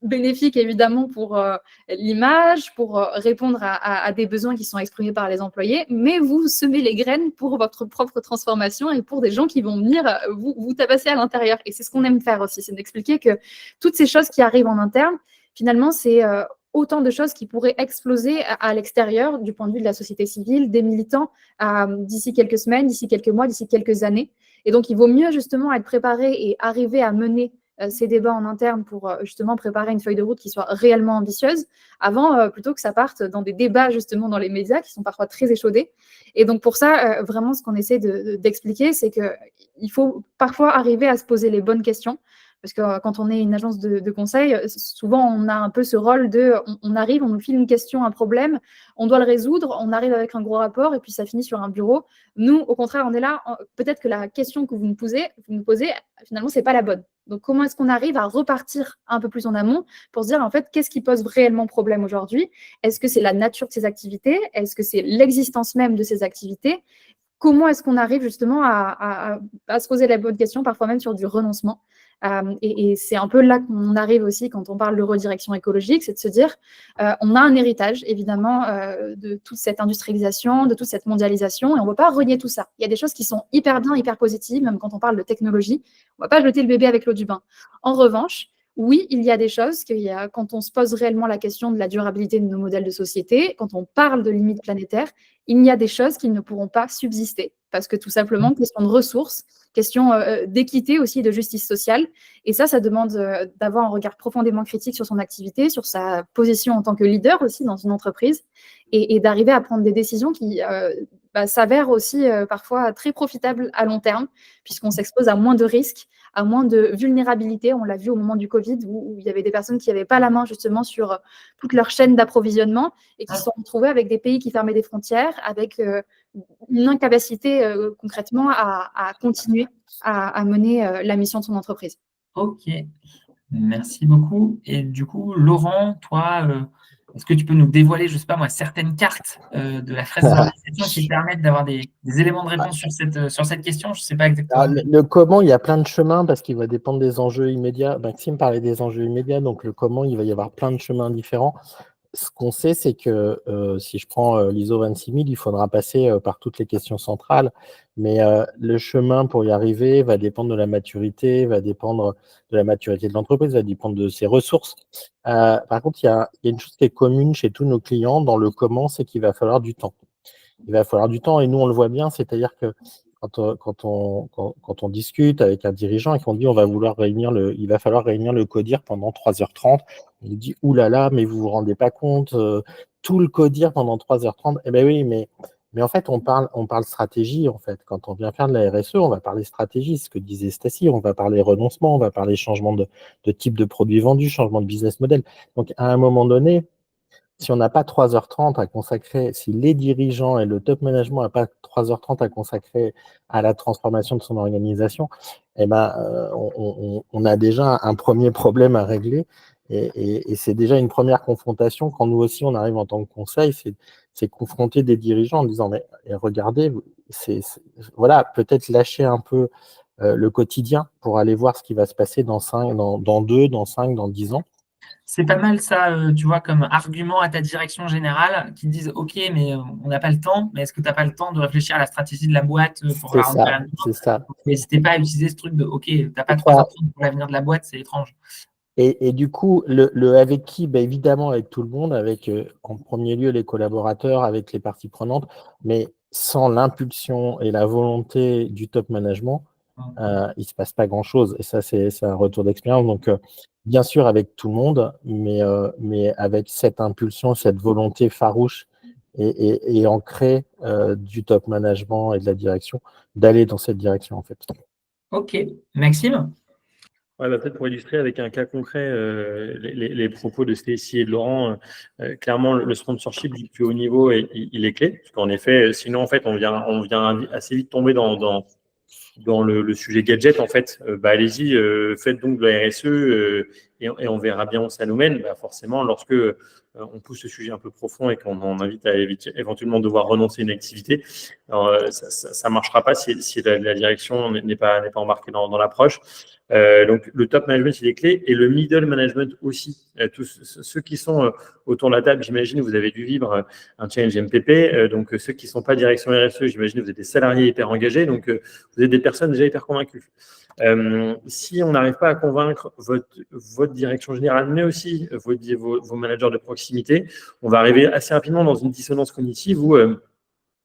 bénéfique évidemment pour l'image, pour répondre à des besoins qui sont exprimés par les employés, mais vous semez les graines pour votre propre transformation et pour des gens qui vont venir vous tabasser à l'intérieur. Et c'est ce qu'on aime faire aussi, c'est d'expliquer que toutes ces choses qui arrivent en interne, finalement, c'est autant de choses qui pourraient exploser à l'extérieur du point de vue de la société civile, des militants, d'ici quelques semaines, d'ici quelques mois, d'ici quelques années. Et donc, il vaut mieux justement être préparé et arriver à mener ces débats en interne pour justement préparer une feuille de route qui soit réellement ambitieuse avant plutôt que ça parte dans des débats justement dans les médias qui sont parfois très échaudés. Et donc, pour ça, vraiment, ce qu'on essaie d'expliquer, c'est qu'il faut parfois arriver à se poser les bonnes questions. Parce que quand on est une agence de conseil, souvent on a un peu ce rôle de on arrive, on nous file une question, un problème, on doit le résoudre, on arrive avec un gros rapport et puis ça finit sur un bureau. Nous, au contraire, on est là, peut-être que la question que vous nous posez, finalement, c'est pas la bonne. Donc, comment est-ce qu'on arrive à repartir un peu plus en amont pour se dire, en fait, qu'est-ce qui pose réellement problème aujourd'hui? Est-ce que c'est la nature de ces activités? Est-ce que c'est l'existence même de ces activités? Comment est-ce qu'on arrive justement à se poser la bonne question, parfois même sur du renoncement? Et c'est un peu là qu'on arrive aussi quand on parle de redirection écologique, c'est de se dire, on a un héritage évidemment de toute cette industrialisation, de toute cette mondialisation, et on ne va pas renier tout ça. Il y a des choses qui sont hyper bien, hyper positives, même quand on parle de technologie, on ne va pas jeter le bébé avec l'eau du bain. En revanche, oui, il y a des choses quand on se pose réellement la question de la durabilité de nos modèles de société, quand on parle de limites planétaires, il y a des choses qui ne pourront pas subsister. Parce que tout simplement, question de ressources, question d'équité aussi, de justice sociale. Et ça demande d'avoir un regard profondément critique sur son activité, sur sa position en tant que leader aussi dans une entreprise, et d'arriver à prendre des décisions qui s'avèrent aussi parfois très profitables à long terme, puisqu'on s'expose à moins de risques, à moins de vulnérabilité. On l'a vu au moment du Covid, où il y avait des personnes qui n'avaient pas la main justement sur toute leur chaîne d'approvisionnement et qui se sont retrouvées avec des pays qui fermaient des frontières, avec une incapacité concrètement à continuer à mener la mission de son entreprise. Ok, merci beaucoup. Et du coup, Laurent, toi, est-ce que tu peux nous dévoiler, je ne sais pas moi, certaines cartes de la fraise d'organisation qui permettent d'avoir des éléments de réponse sur cette question? Je ne sais pas exactement. Alors, le comment, il y a plein de chemins parce qu'il va dépendre des enjeux immédiats. Maxime parlait des enjeux immédiats, donc le comment, il va y avoir plein de chemins différents. Ce qu'on sait, c'est que si je prends l'ISO 26000, il faudra passer par toutes les questions centrales, mais le chemin pour y arriver va dépendre de la maturité, va dépendre de la maturité de l'entreprise, va dépendre de ses ressources. Par contre, il y a une chose qui est commune chez tous nos clients dans le comment, c'est qu'il va falloir du temps. Il va falloir du temps et nous, on le voit bien, c'est-à-dire que quand on discute avec un dirigeant et qu'on dit il va falloir réunir le CODIR pendant 3h30, il dit oulala, mais vous vous rendez pas compte, tout le CODIR pendant 3h30. Eh bien oui, mais en fait, on parle stratégie. En fait, quand on vient faire de la RSE, on va parler stratégie, ce que disait Stacy, on va parler renoncement, on va parler changement de type de produit vendu, changement de business model. Donc à un moment donné, si on n'a pas 3h30 à consacrer, si les dirigeants et le top management n'ont pas 3h30 à consacrer à la transformation de son organisation, eh ben, on a déjà un premier problème à régler. Et c'est déjà une première confrontation. Quand nous aussi, on arrive en tant que conseil, c'est confronter des dirigeants en disant, mais regardez, voilà, peut-être lâcher un peu le quotidien pour aller voir ce qui va se passer dans 2, dans 5, dans 10 ans. C'est pas mal ça, tu vois, comme argument à ta direction générale qui disent OK, mais on n'a pas le temps. Mais est-ce que tu n'as pas le temps de réfléchir à la stratégie de la boîte pour la rendre pérenne? C'est ça. N'hésitez pas à utiliser ce truc de OK, tu n'as pas 3 heures pour l'avenir de la boîte, c'est étrange. Et du coup, le avec qui, évidemment avec tout le monde, avec en premier lieu les collaborateurs, avec les parties prenantes, mais sans l'impulsion et la volonté du top management, il ne se passe pas grand-chose. Et ça, c'est un retour d'expérience. Donc, bien sûr, avec tout le monde, mais avec cette impulsion, cette volonté farouche et ancrée du top management et de la direction, d'aller dans cette direction, en fait. Ok. Maxime? Ouais, peut-être pour illustrer avec un cas concret les propos de Stacy et de Laurent, clairement le sponsorship du plus haut niveau il est clé, parce qu'en effet, sinon en fait on vient assez vite tomber dans le sujet gadget en fait. Allez-y, faites donc de la RSE et on verra bien où ça nous mène. Bah, forcément, lorsque on pousse ce sujet un peu profond et qu'on en invite à éventuellement devoir renoncer à une activité, alors, ça ne marchera pas si la direction n'est pas embarquée dans l'approche. Donc, le top management, c'est les clés, et le middle management aussi. Tous ceux qui sont autour de la table, j'imagine, vous avez dû vivre un challenge MPP. Donc, ceux qui ne sont pas direction RSE, j'imagine, vous êtes des salariés hyper engagés. Donc, vous êtes des personnes déjà hyper convaincues. Si on n'arrive pas à convaincre votre direction générale, mais aussi vos managers de proximité, on va arriver assez rapidement dans une dissonance cognitive où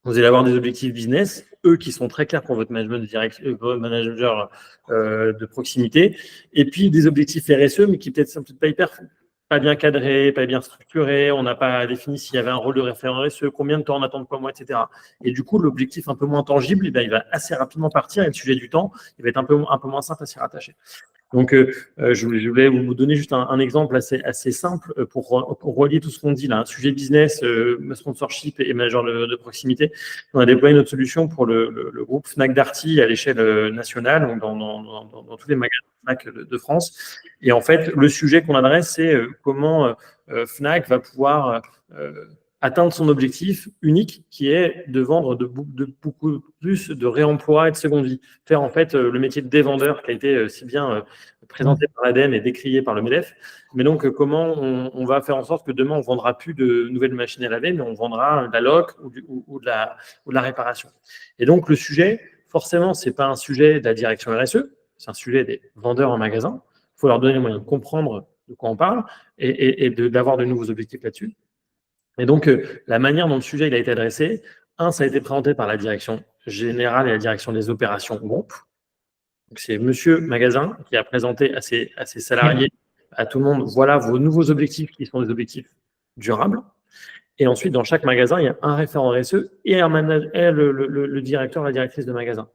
vous allez avoir des objectifs business, eux qui sont très clairs pour votre votre manager de proximité, et puis des objectifs RSE, mais qui peut-être sont peut-être pas bien cadrés, pas bien structurés, on n'a pas défini s'il y avait un rôle de référent RSE, combien de temps on attend de quoi moi, etc. Et du coup, l'objectif un peu moins tangible, eh bien, il va assez rapidement partir, et le sujet du temps, il va être un peu moins simple à s'y rattacher. Donc, je voulais vous donner juste un exemple assez simple pour relier tout ce qu'on dit là. Un sujet business, sponsorship et manager de proximité. On a déployé notre solution pour le groupe Fnac Darty à l'échelle nationale, donc dans tous les magasins Fnac de France. Et en fait, le sujet qu'on adresse, c'est comment Fnac va pouvoir atteindre son objectif unique qui est de vendre de beaucoup plus de réemploi et de seconde vie. Faire en fait le métier de dévendeur qui a été si bien présenté par l'ADEME et décrié par le MEDEF. Mais donc, comment on va faire en sorte que demain, on ne vendra plus de nouvelles machines à laver, mais on vendra de la loc ou de la réparation. Et donc, le sujet, forcément, ce n'est pas un sujet de la direction RSE, c'est un sujet des vendeurs en magasin. Il faut leur donner les moyens de comprendre de quoi on parle et d'avoir de nouveaux objectifs là-dessus. Et donc, la manière dont le sujet il a été adressé, ça a été présenté par la direction générale et la direction des opérations groupe. Donc, c'est monsieur magasin qui a présenté à ses salariés, à tout le monde, voilà vos nouveaux objectifs qui sont des objectifs durables. Et ensuite, dans chaque magasin, il y a un référent RSE et le directeur, la directrice de magasin.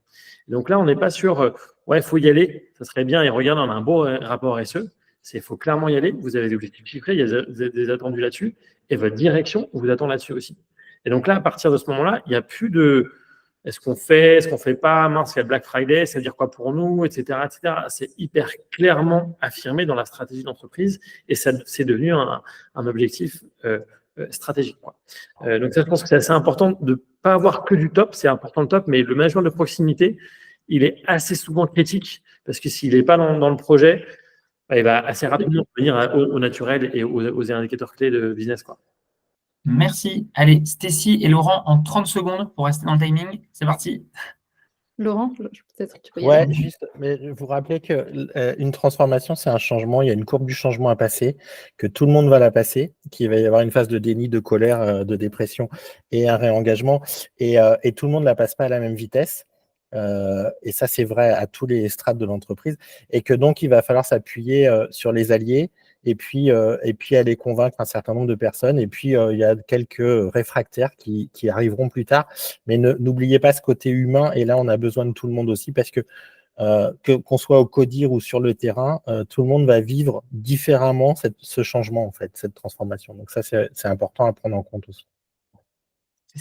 Donc là, on n'est pas sur, ouais, il faut y aller, ça serait bien, et regarde, on a un beau rapport RSE. Il faut clairement y aller, vous avez des objectifs chiffrés, il y a des attendus là-dessus, et votre direction vous attend là-dessus aussi. Et donc là, à partir de ce moment-là, il n'y a plus de est-ce qu'on fait pas, mince, il y a Black Friday, ça veut dire quoi pour nous, etc. etc. C'est hyper clairement affirmé dans la stratégie d'entreprise, et c'est devenu un objectif stratégique. Donc ça, je pense que c'est assez important de ne pas avoir que du top, c'est important le top, mais le management de proximité, il est assez souvent critique, parce que s'il n'est pas dans le projet, il va assez rapidement revenir au naturel et aux indicateurs clés de business. Merci. Allez, Stécie et Laurent, en 30 secondes pour rester dans le timing. C'est parti. Laurent, peut-être que tu peux y Ouais, aller. juste, mais vous rappelez qu'une transformation, c'est un changement. Il y a une courbe du changement à passer, que tout le monde va la passer, qu'il va y avoir une phase de déni, de colère, de dépression et un réengagement. Et tout le monde ne la passe pas à la même vitesse. Et ça, c'est vrai à tous les strates de l'entreprise. Et que donc, il va falloir s'appuyer sur les alliés et puis aller convaincre un certain nombre de personnes. Et puis, il y a quelques réfractaires qui arriveront plus tard. Mais n'oubliez pas ce côté humain. Et là, on a besoin de tout le monde aussi parce que qu'on soit au CODIR ou sur le terrain, tout le monde va vivre différemment ce changement, en fait, cette transformation. Donc ça, c'est important à prendre en compte aussi.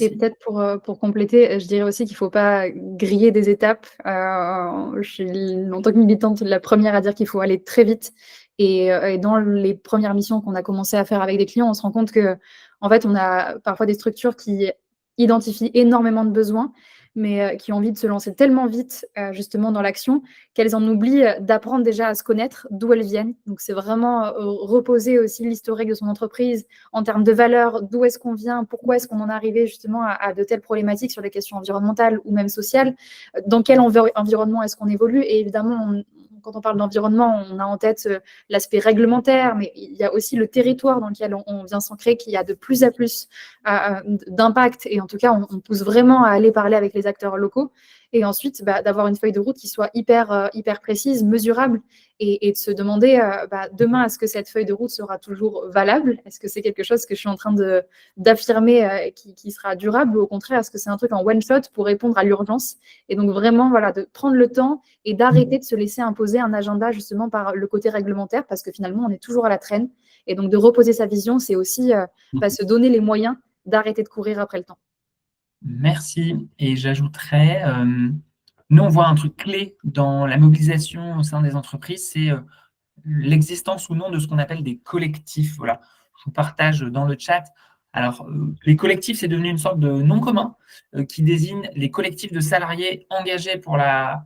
Et peut-être pour compléter, je dirais aussi qu'il ne faut pas griller des étapes. Je suis, en tant que militante, la première à dire qu'il faut aller très vite. Et dans les premières missions qu'on a commencé à faire avec des clients, on se rend compte que, en fait, on a parfois des structures qui identifient énormément de besoins, mais qui ont envie de se lancer tellement vite, justement, dans l'action, qu'elles en oublient d'apprendre déjà à se connaître, d'où elles viennent. Donc, c'est vraiment reposer aussi l'historique de son entreprise en termes de valeurs, d'où est-ce qu'on vient, pourquoi est-ce qu'on en est arrivé justement à de telles problématiques sur les questions environnementales ou même sociales, dans quel environnement est-ce qu'on évolue. Et évidemment, quand on parle d'environnement, on a en tête l'aspect réglementaire, mais il y a aussi le territoire dans lequel on vient s'ancrer, qui a de plus en plus d'impact. Et en tout cas, on pousse vraiment à aller parler avec les acteurs locaux. Et ensuite, d'avoir une feuille de route qui soit hyper précise, mesurable, et de se demander, demain, est-ce que cette feuille de route sera toujours valable? Est-ce que c'est quelque chose que je suis en train d'affirmer qui sera durable? Ou au contraire, est-ce que c'est un truc en one-shot pour répondre à l'urgence? Et donc, vraiment, voilà, de prendre le temps et d'arrêter de se laisser imposer un agenda, justement, par le côté réglementaire, parce que finalement, on est toujours à la traîne. Et donc, de reposer sa vision, c'est aussi se donner les moyens d'arrêter de courir après le temps. Merci. Et j'ajouterais, nous, on voit un truc clé dans la mobilisation au sein des entreprises, c'est l'existence ou non de ce qu'on appelle des collectifs. Voilà, je vous partage dans le chat. Alors, les collectifs, c'est devenu une sorte de nom commun qui désigne les collectifs de salariés engagés pour la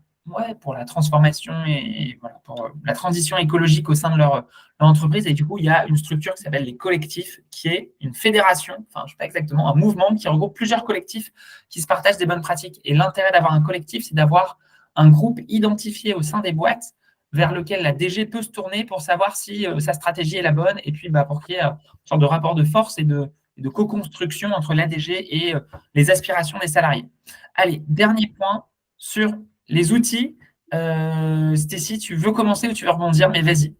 transformation et voilà, pour la transition écologique au sein de leur entreprise. Et du coup, il y a une structure qui s'appelle les collectifs, qui est une fédération, enfin, je ne sais pas exactement, un mouvement qui regroupe plusieurs collectifs qui se partagent des bonnes pratiques. Et l'intérêt d'avoir un collectif, c'est d'avoir un groupe identifié au sein des boîtes vers lequel la DG peut se tourner pour savoir si sa stratégie est la bonne et puis pour qu'il y ait une sorte de rapport de force et de co-construction entre l'ADG et les aspirations des salariés. Allez, dernier point sur les outils. Stécie, tu veux commencer ou tu veux rebondir? Mais vas-y.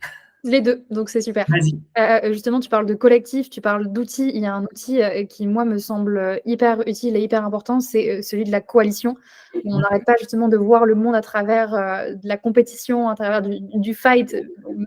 Les deux, donc c'est super. Vas-y. Justement, tu parles de collectif, tu parles d'outils. Il y a un outil qui, moi, me semble hyper utile et hyper important, c'est celui de la coalition. On n'arrête pas justement de voir le monde à travers de la compétition, à travers du fight,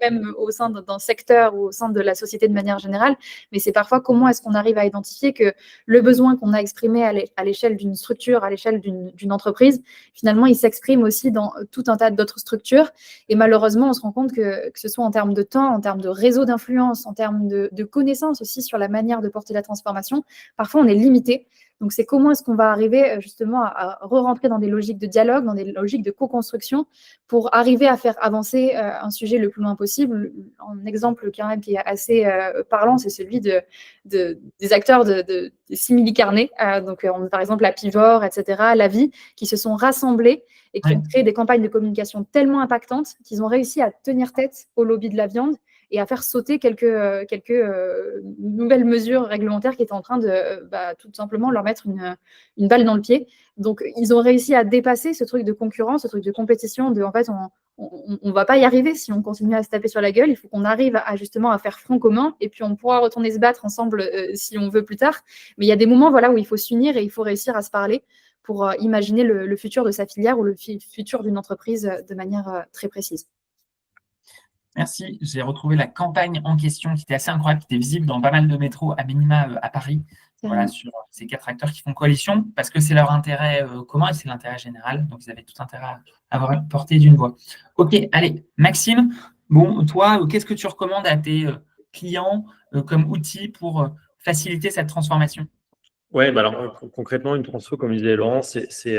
même au sein d'un secteur ou au sein de la société de manière générale. Mais c'est parfois comment est-ce qu'on arrive à identifier que le besoin qu'on a exprimé à l'échelle d'une structure, à l'échelle d'une entreprise, finalement, il s'exprime aussi dans tout un tas d'autres structures. Et malheureusement, on se rend compte que ce soit en termes de temps, en termes de réseau d'influence, en termes de connaissances aussi sur la manière de porter la transformation, parfois on est limité. Donc, c'est comment est-ce qu'on va arriver justement à re-rentrer dans des logiques de dialogue, dans des logiques de co-construction pour arriver à faire avancer un sujet le plus loin possible. Un exemple quand même qui est assez parlant, c'est celui des acteurs des simili-carnets. Donc, par exemple, la Pivor, etc., la Vie, qui se sont rassemblés et qui ont créé des campagnes de communication tellement impactantes qu'ils ont réussi à tenir tête au lobby de la viande et à faire sauter quelques nouvelles mesures réglementaires qui étaient en train de tout simplement leur mettre une balle dans le pied. Donc, ils ont réussi à dépasser ce truc de concurrence, ce truc de compétition, en fait, on ne va pas y arriver si on continue à se taper sur la gueule. Il faut qu'on arrive justement à faire front commun et puis on pourra retourner se battre ensemble si on veut plus tard. Mais il y a des moments où il faut s'unir et il faut réussir à se parler pour imaginer le futur de sa filière ou le futur d'une entreprise de manière très précise. Merci. J'ai retrouvé la campagne en question qui était assez incroyable, qui était visible dans pas mal de métros, à minima à Paris, sur ces 4 acteurs qui font coalition, parce que c'est leur intérêt commun et c'est l'intérêt général. Donc, ils avaient tout intérêt à avoir porté d'une voix. OK, allez, Maxime, bon, toi, qu'est-ce que tu recommandes à tes clients comme outil pour faciliter cette transformation? Oui, alors concrètement, une transfo, comme disait Laurent, c'est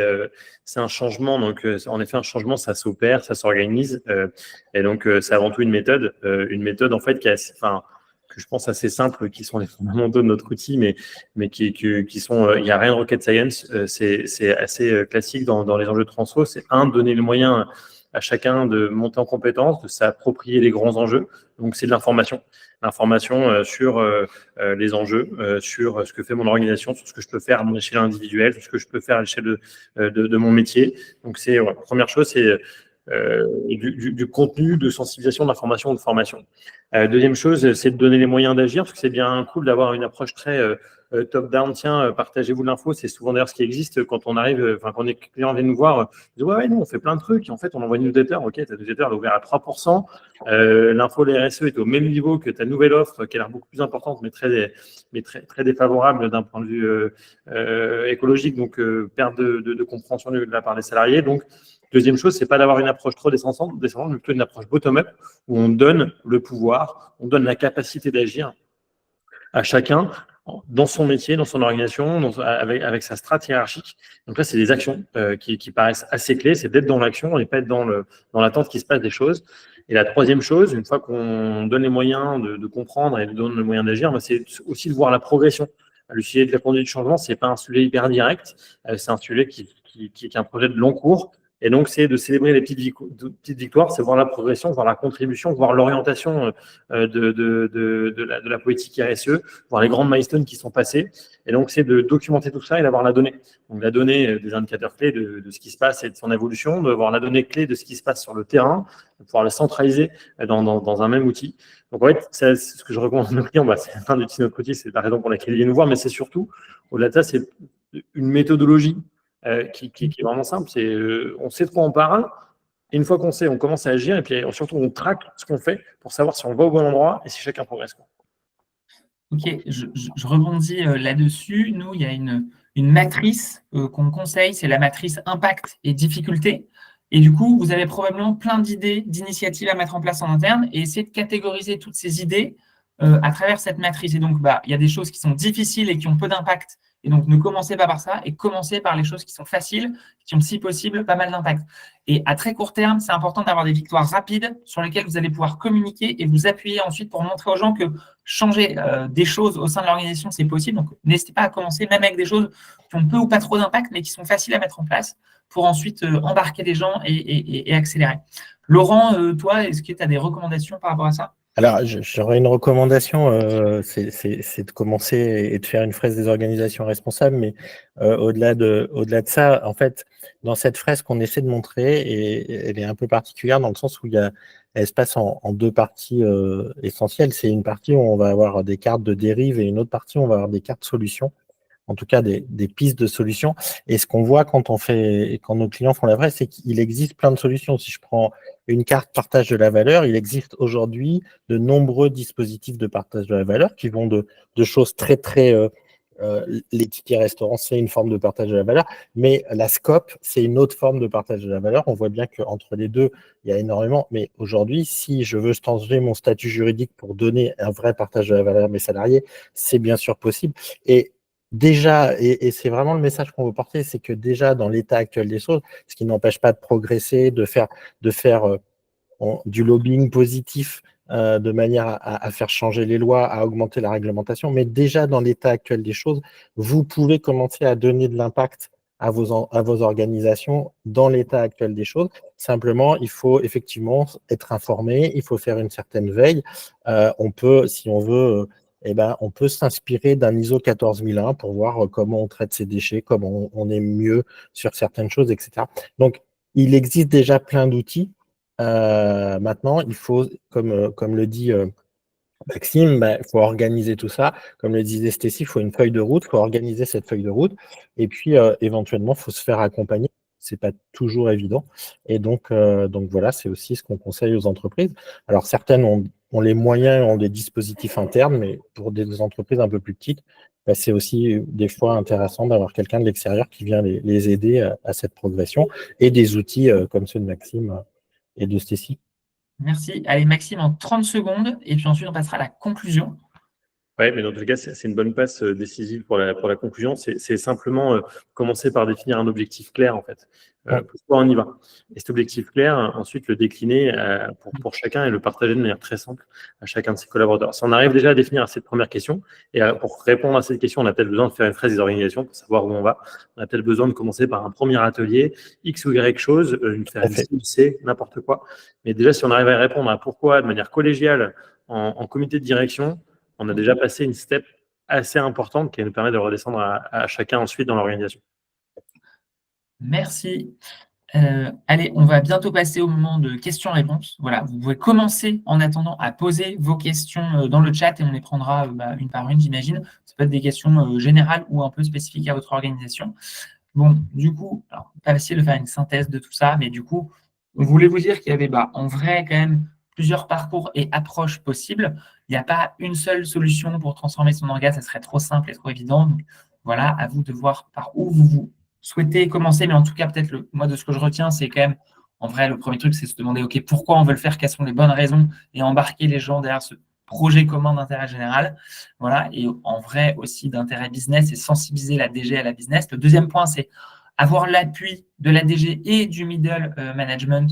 un changement. Donc, en effet, un changement, ça s'opère, ça s'organise. Et donc, c'est avant tout une méthode en fait, que je pense assez simple, qui sont les fondamentaux de notre outil, mais qui sont, il n'y a rien de rocket science. C'est assez classique dans les enjeux de transfo. C'est donner les moyens à chacun de monter en compétence, de s'approprier les grands enjeux. Donc, c'est de l'information sur les enjeux, sur ce que fait mon organisation, sur ce que je peux faire à mon échelle individuelle, sur ce que je peux faire à l'échelle de mon métier. Donc, première chose, c'est du contenu, de sensibilisation, d'information, de formation. Deuxième chose, c'est de donner les moyens d'agir, parce que c'est bien cool d'avoir une approche très top-down. Tiens, partagez-vous l'info. C'est souvent d'ailleurs ce qui existe quand on arrive, quand les clients viennent nous voir. Ils disent ouais, nous, on fait plein de trucs. Et en fait, on envoie une newsletter. Ok, ta newsletter elle est ouverte à 3%. L'info, les RSE est au même niveau que ta nouvelle offre, qui a l'air beaucoup plus importante, mais très défavorable d'un point de vue écologique. Donc, perte de compréhension de la part des salariés. Donc, deuxième chose, c'est pas d'avoir une approche trop descendante, mais plutôt une approche bottom-up où on donne le pouvoir, on donne la capacité d'agir à chacun dans son métier, dans son organisation, avec sa strate hiérarchique. Donc là, c'est des actions qui paraissent assez clés. C'est d'être dans l'action et pas être dans l'attente qu'il se passe des choses. Et la troisième chose, une fois qu'on donne les moyens de comprendre et donne les moyens d'agir, c'est aussi de voir la progression. Le sujet de la conduite du changement, c'est pas un sujet hyper direct. C'est un sujet qui est un projet de long cours. Et donc, c'est de célébrer les petites victoires, c'est voir la progression, voir la contribution, voir l'orientation de la politique RSE, voir les grandes milestones qui sont passées. Et donc, c'est de documenter tout ça et d'avoir la donnée. Donc, la donnée des indicateurs clés de ce qui se passe et de son évolution, d'avoir la donnée clé de ce qui se passe sur le terrain, de pouvoir la centraliser dans un même outil. Donc, en fait, c'est ce que je recommande à nos clients. C'est un d'utiliser notre outil, c'est la raison pour laquelle ils viennent nous voir, mais c'est surtout, au-delà de ça, c'est une méthodologie qui est vraiment simple. C'est on sait de quoi on parle. Et une fois qu'on sait, on commence à agir et puis surtout on traque ce qu'on fait pour savoir si on va au bon endroit et si chacun progresse. Ok, je rebondis là-dessus. Nous, il y a une matrice qu'on conseille, c'est la matrice impact et difficulté. Et du coup, vous avez probablement plein d'idées, d'initiatives à mettre en place en interne et essayer de catégoriser toutes ces idées à travers cette matrice. Et donc, il y a des choses qui sont difficiles et qui ont peu d'impact. Et donc, ne commencez pas par ça et commencez par les choses qui sont faciles, qui ont, si possible, pas mal d'impact. Et à très court terme, c'est important d'avoir des victoires rapides sur lesquelles vous allez pouvoir communiquer et vous appuyer ensuite pour montrer aux gens que changer des choses au sein de l'organisation, c'est possible. Donc, n'hésitez pas à commencer même avec des choses qui ont peu ou pas trop d'impact, mais qui sont faciles à mettre en place pour ensuite embarquer les gens et accélérer. Laurent, toi, est-ce que tu as des recommandations par rapport à ça? Alors, j'aurais une recommandation, c'est de commencer et de faire une fraise des organisations responsables, mais au-delà de ça, en fait, dans cette fraise qu'on essaie de montrer, et elle est un peu particulière dans le sens où elle se passe en deux parties essentielles. C'est une partie où on va avoir des cartes de dérive et une autre partie où on va avoir des cartes solutions. En tout cas des pistes de solutions. Et ce qu'on voit quand nos clients font la fraise, c'est qu'il existe plein de solutions. Si je prends une carte partage de la valeur, il existe aujourd'hui de nombreux dispositifs de partage de la valeur qui vont de choses très, très... les tickets restaurants, c'est une forme de partage de la valeur, mais la scope, c'est une autre forme de partage de la valeur. On voit bien qu'entre les deux, il y a énormément. Mais aujourd'hui, si je veux changer mon statut juridique pour donner un vrai partage de la valeur à mes salariés, c'est bien sûr possible. Et déjà, et c'est vraiment le message qu'on veut porter, c'est que déjà dans l'état actuel des choses, ce qui n'empêche pas de progresser, de faire du lobbying positif de manière à faire changer les lois, à augmenter la réglementation, mais déjà dans l'état actuel des choses, vous pouvez commencer à donner de l'impact à vos organisations dans l'état actuel des choses. Simplement, il faut effectivement être informé, il faut faire une certaine veille. On peut, si on veut... on peut s'inspirer d'un ISO 14001 pour voir comment on traite ses déchets, comment on est mieux sur certaines choses, etc. Donc, il existe déjà plein d'outils. Maintenant, il faut, comme le dit Maxime, il faut organiser tout ça. Comme le disait Stécie, il faut une feuille de route, il faut organiser cette feuille de route. Et puis, éventuellement, il faut se faire accompagner. Ce n'est pas toujours évident. Et donc voilà, c'est aussi ce qu'on conseille aux entreprises. Alors, certaines ont les moyens, ont des dispositifs internes, mais pour des entreprises un peu plus petites, c'est aussi des fois intéressant d'avoir quelqu'un de l'extérieur qui vient les aider à cette progression et des outils comme ceux de Maxime et de Stécie. Merci. Allez, Maxime, en 30 secondes, et puis ensuite, on passera à la conclusion. Oui, mais dans tous les cas, c'est une bonne passe décisive pour la conclusion. C'est simplement commencer par définir un objectif clair, en fait. Pourquoi on y va? Et cet objectif clair, ensuite, le décliner pour chacun et le partager de manière très simple à chacun de ses collaborateurs. Si on arrive déjà à définir cette première question, et pour répondre à cette question, on a peut-être besoin de faire une fraise des organisations pour savoir où on va. On a peut-être besoin de commencer par un premier atelier, X ou Y chose, faire une cible C, n'importe quoi. Mais déjà, si on arrive à répondre à pourquoi de manière collégiale, en comité de direction, on a déjà passé une step assez importante qui nous permet de redescendre à chacun ensuite dans l'organisation. Merci. Allez, on va bientôt passer au moment de questions-réponses. Voilà, vous pouvez commencer en attendant à poser vos questions dans le chat et on les prendra une par une, j'imagine. Ça peut être des questions générales ou un peu spécifiques à votre organisation. Bon, du coup, alors, pas facile de faire une synthèse de tout ça, mais du coup, on voulait vous dire qu'il y avait en vrai quand même plusieurs parcours et approches possibles. Il n'y a pas une seule solution pour transformer son orga, ça serait trop simple et trop évident. Donc, voilà, à vous de voir par où vous souhaitez commencer, mais en tout cas, peut-être, moi, de ce que je retiens, c'est quand même, en vrai, le premier truc, c'est se demander, OK, pourquoi on veut le faire, quelles sont les bonnes raisons, et embarquer les gens derrière ce projet commun d'intérêt général. Voilà, et en vrai, aussi d'intérêt business et sensibiliser la DG à la business. Le deuxième point, c'est avoir l'appui de la DG et du middle management,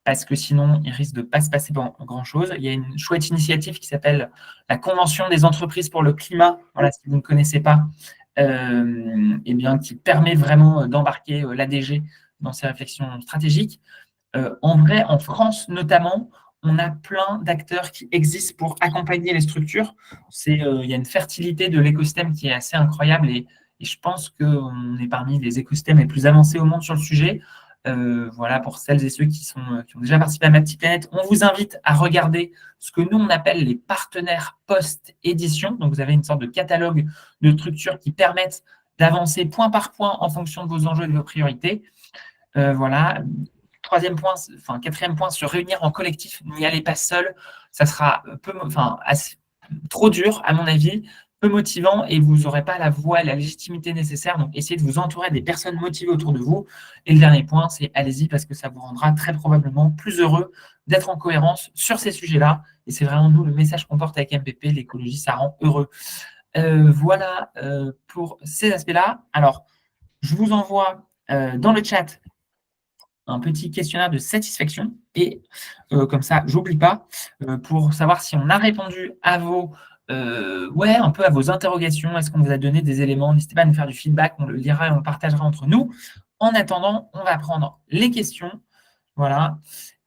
parce que sinon, il risque de ne pas se passer grand-chose. Il y a une chouette initiative qui s'appelle la Convention des entreprises pour le climat. Voilà, si vous ne connaissez pas, qui permet vraiment d'embarquer l'ADG dans ses réflexions stratégiques. En vrai, en France notamment, on a plein d'acteurs qui existent pour accompagner les structures. Il y a une fertilité de l'écosystème qui est assez incroyable et je pense qu'on est parmi les écosystèmes les plus avancés au monde sur le sujet. Voilà, pour celles et ceux qui ont déjà participé à Ma Petite Planète, on vous invite à regarder ce que nous, on appelle les partenaires post-édition. Donc, vous avez une sorte de catalogue de structures qui permettent d'avancer point par point en fonction de vos enjeux et de vos priorités. Voilà. Quatrième point, se réunir en collectif. N'y allez pas seul. Ça sera trop dur, à mon avis. peu motivant et vous n'aurez pas la voix, la légitimité nécessaire. Donc, essayez de vous entourer des personnes motivées autour de vous. Et le dernier point, c'est allez-y parce que ça vous rendra très probablement plus heureux d'être en cohérence sur ces sujets-là. Et c'est vraiment nous le message qu'on porte avec MPP, l'écologie, ça rend heureux. Voilà pour ces aspects-là. Alors, je vous envoie dans le chat un petit questionnaire de satisfaction et comme ça, j'oublie pas, pour savoir si on a répondu à vos, un peu à vos interrogations. Est-ce qu'on vous a donné des éléments? N'hésitez pas à nous faire du feedback, on le lira et on le partagera entre nous. En attendant, on va prendre les questions. Voilà.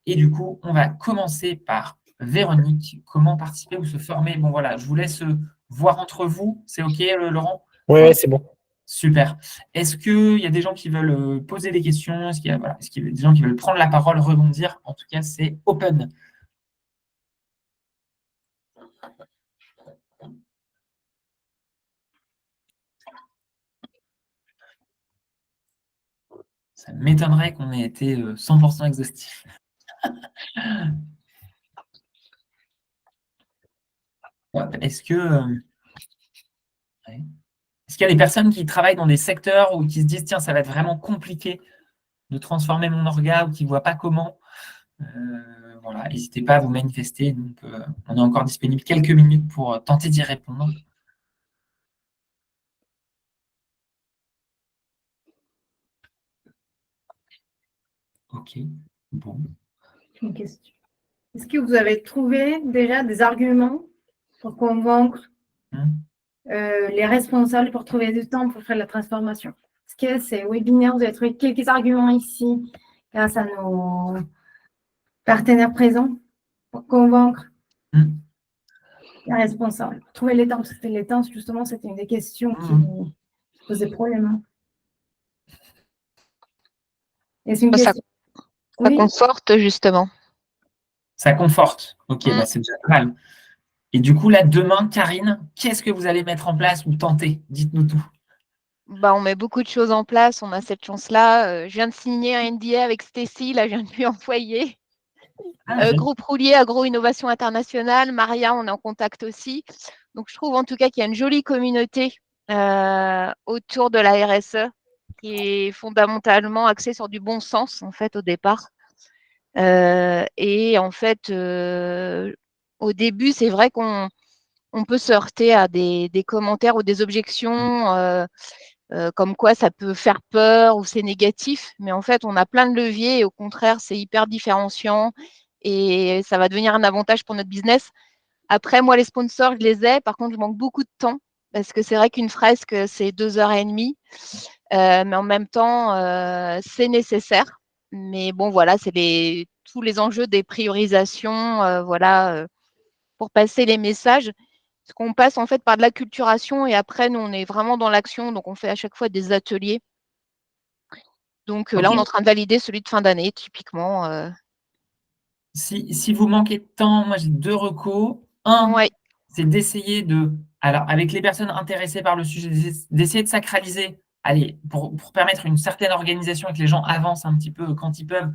Et du coup, on va commencer par Véronique. Comment participer ou se former? Bon, voilà, je vous laisse voir entre vous. C'est OK, Laurent? Ouais, c'est bon. Super. Est-ce qu'il y a des gens qui veulent poser des questions? Est-ce qu'il y a des gens qui veulent prendre la parole, rebondir? En tout cas, c'est open. Ça m'étonnerait qu'on ait été 100% exhaustif. Est-ce que, est-ce qu'il y a des personnes qui travaillent dans des secteurs ou qui se disent, tiens, ça va être vraiment compliqué de transformer mon orga ou qui ne voient pas comment? Voilà, n'hésitez pas à vous manifester. Donc, on est encore disponible quelques minutes pour tenter d'y répondre. OK. Bon. Une question. Est-ce que vous avez trouvé déjà des arguments pour convaincre les responsables pour trouver du temps pour faire la transformation? Est-ce que ces webinaires, vous avez trouvé quelques arguments ici grâce à nos partenaires présents pour convaincre les responsables? Trouver les temps, parce que les temps, justement, c'était une des questions qui posait problème. Hein. Est-ce une question? Ça conforte, justement. Ça conforte. OK, bah, c'est déjà pas mal. Et du coup, là, demain, Karine, qu'est-ce que vous allez mettre en place ou tenter? Dites-nous tout. Bah, on met beaucoup de choses en place. On a cette chance-là. Je viens de signer un NDA avec Stécie. Là, je viens de lui envoyer. Groupe Roulier, Agro-Innovation Internationale. Maria, on est en contact aussi. Donc, je trouve en tout cas qu'il y a une jolie communauté autour de la RSE qui est fondamentalement axée sur du bon sens, en fait, au départ. Et en fait, au début, c'est vrai qu'on peut se heurter à des commentaires ou des objections comme quoi ça peut faire peur ou c'est négatif. Mais en fait, on a plein de leviers et au contraire, c'est hyper différenciant et ça va devenir un avantage pour notre business. Après, moi, les sponsors, je les ai. Par contre, je manque beaucoup de temps parce que c'est vrai qu'une fresque, c'est 2h30. Mais en même temps, c'est nécessaire. Mais bon, voilà, c'est tous les enjeux des priorisations, pour passer les messages. Parce qu'on passe en fait par de l'acculturation et après, nous, on est vraiment dans l'action. Donc, on fait à chaque fois des ateliers. Donc là, on est en train de valider celui de fin d'année, typiquement. Si vous manquez de temps, moi, j'ai 2 recos. Un, c'est d'essayer alors, avec les personnes intéressées par le sujet, d'essayer de sacraliser, allez, pour permettre une certaine organisation et que les gens avancent un petit peu quand ils peuvent,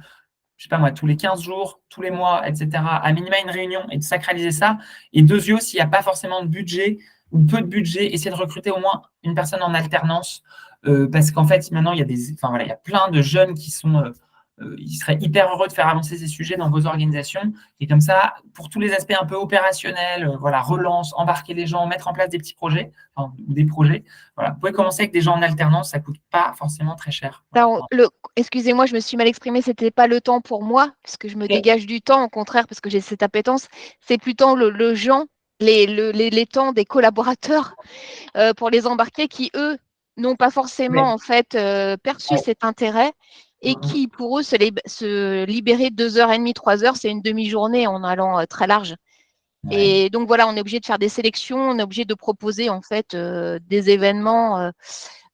je sais pas moi, tous les 15 jours, tous les mois, etc., à minima une réunion et de sacraliser ça. Et deuxièmement, s'il n'y a pas forcément de budget ou peu de budget, essayer de recruter au moins une personne en alternance parce qu'en fait, maintenant, il y a plein de jeunes qui sont ils seraient hyper heureux de faire avancer ces sujets dans vos organisations. Et comme ça, pour tous les aspects un peu opérationnels, relance, embarquer les gens, mettre en place des petits projets ou des projets. Voilà. Vous pouvez commencer avec des gens en alternance, ça ne coûte pas forcément très cher. Excusez-moi, je me suis mal exprimée, ce n'était pas le temps pour moi, parce que je me dégage du temps, au contraire, parce que j'ai cette appétence. C'est plutôt les temps des collaborateurs pour les embarquer qui, eux, n'ont pas forcément en fait perçu cet intérêt et qui, pour eux, se libérer 2h30, 3h, c'est une demi-journée en allant très large. Et donc voilà, on est obligé de faire des sélections, on est obligé de proposer en fait des événements.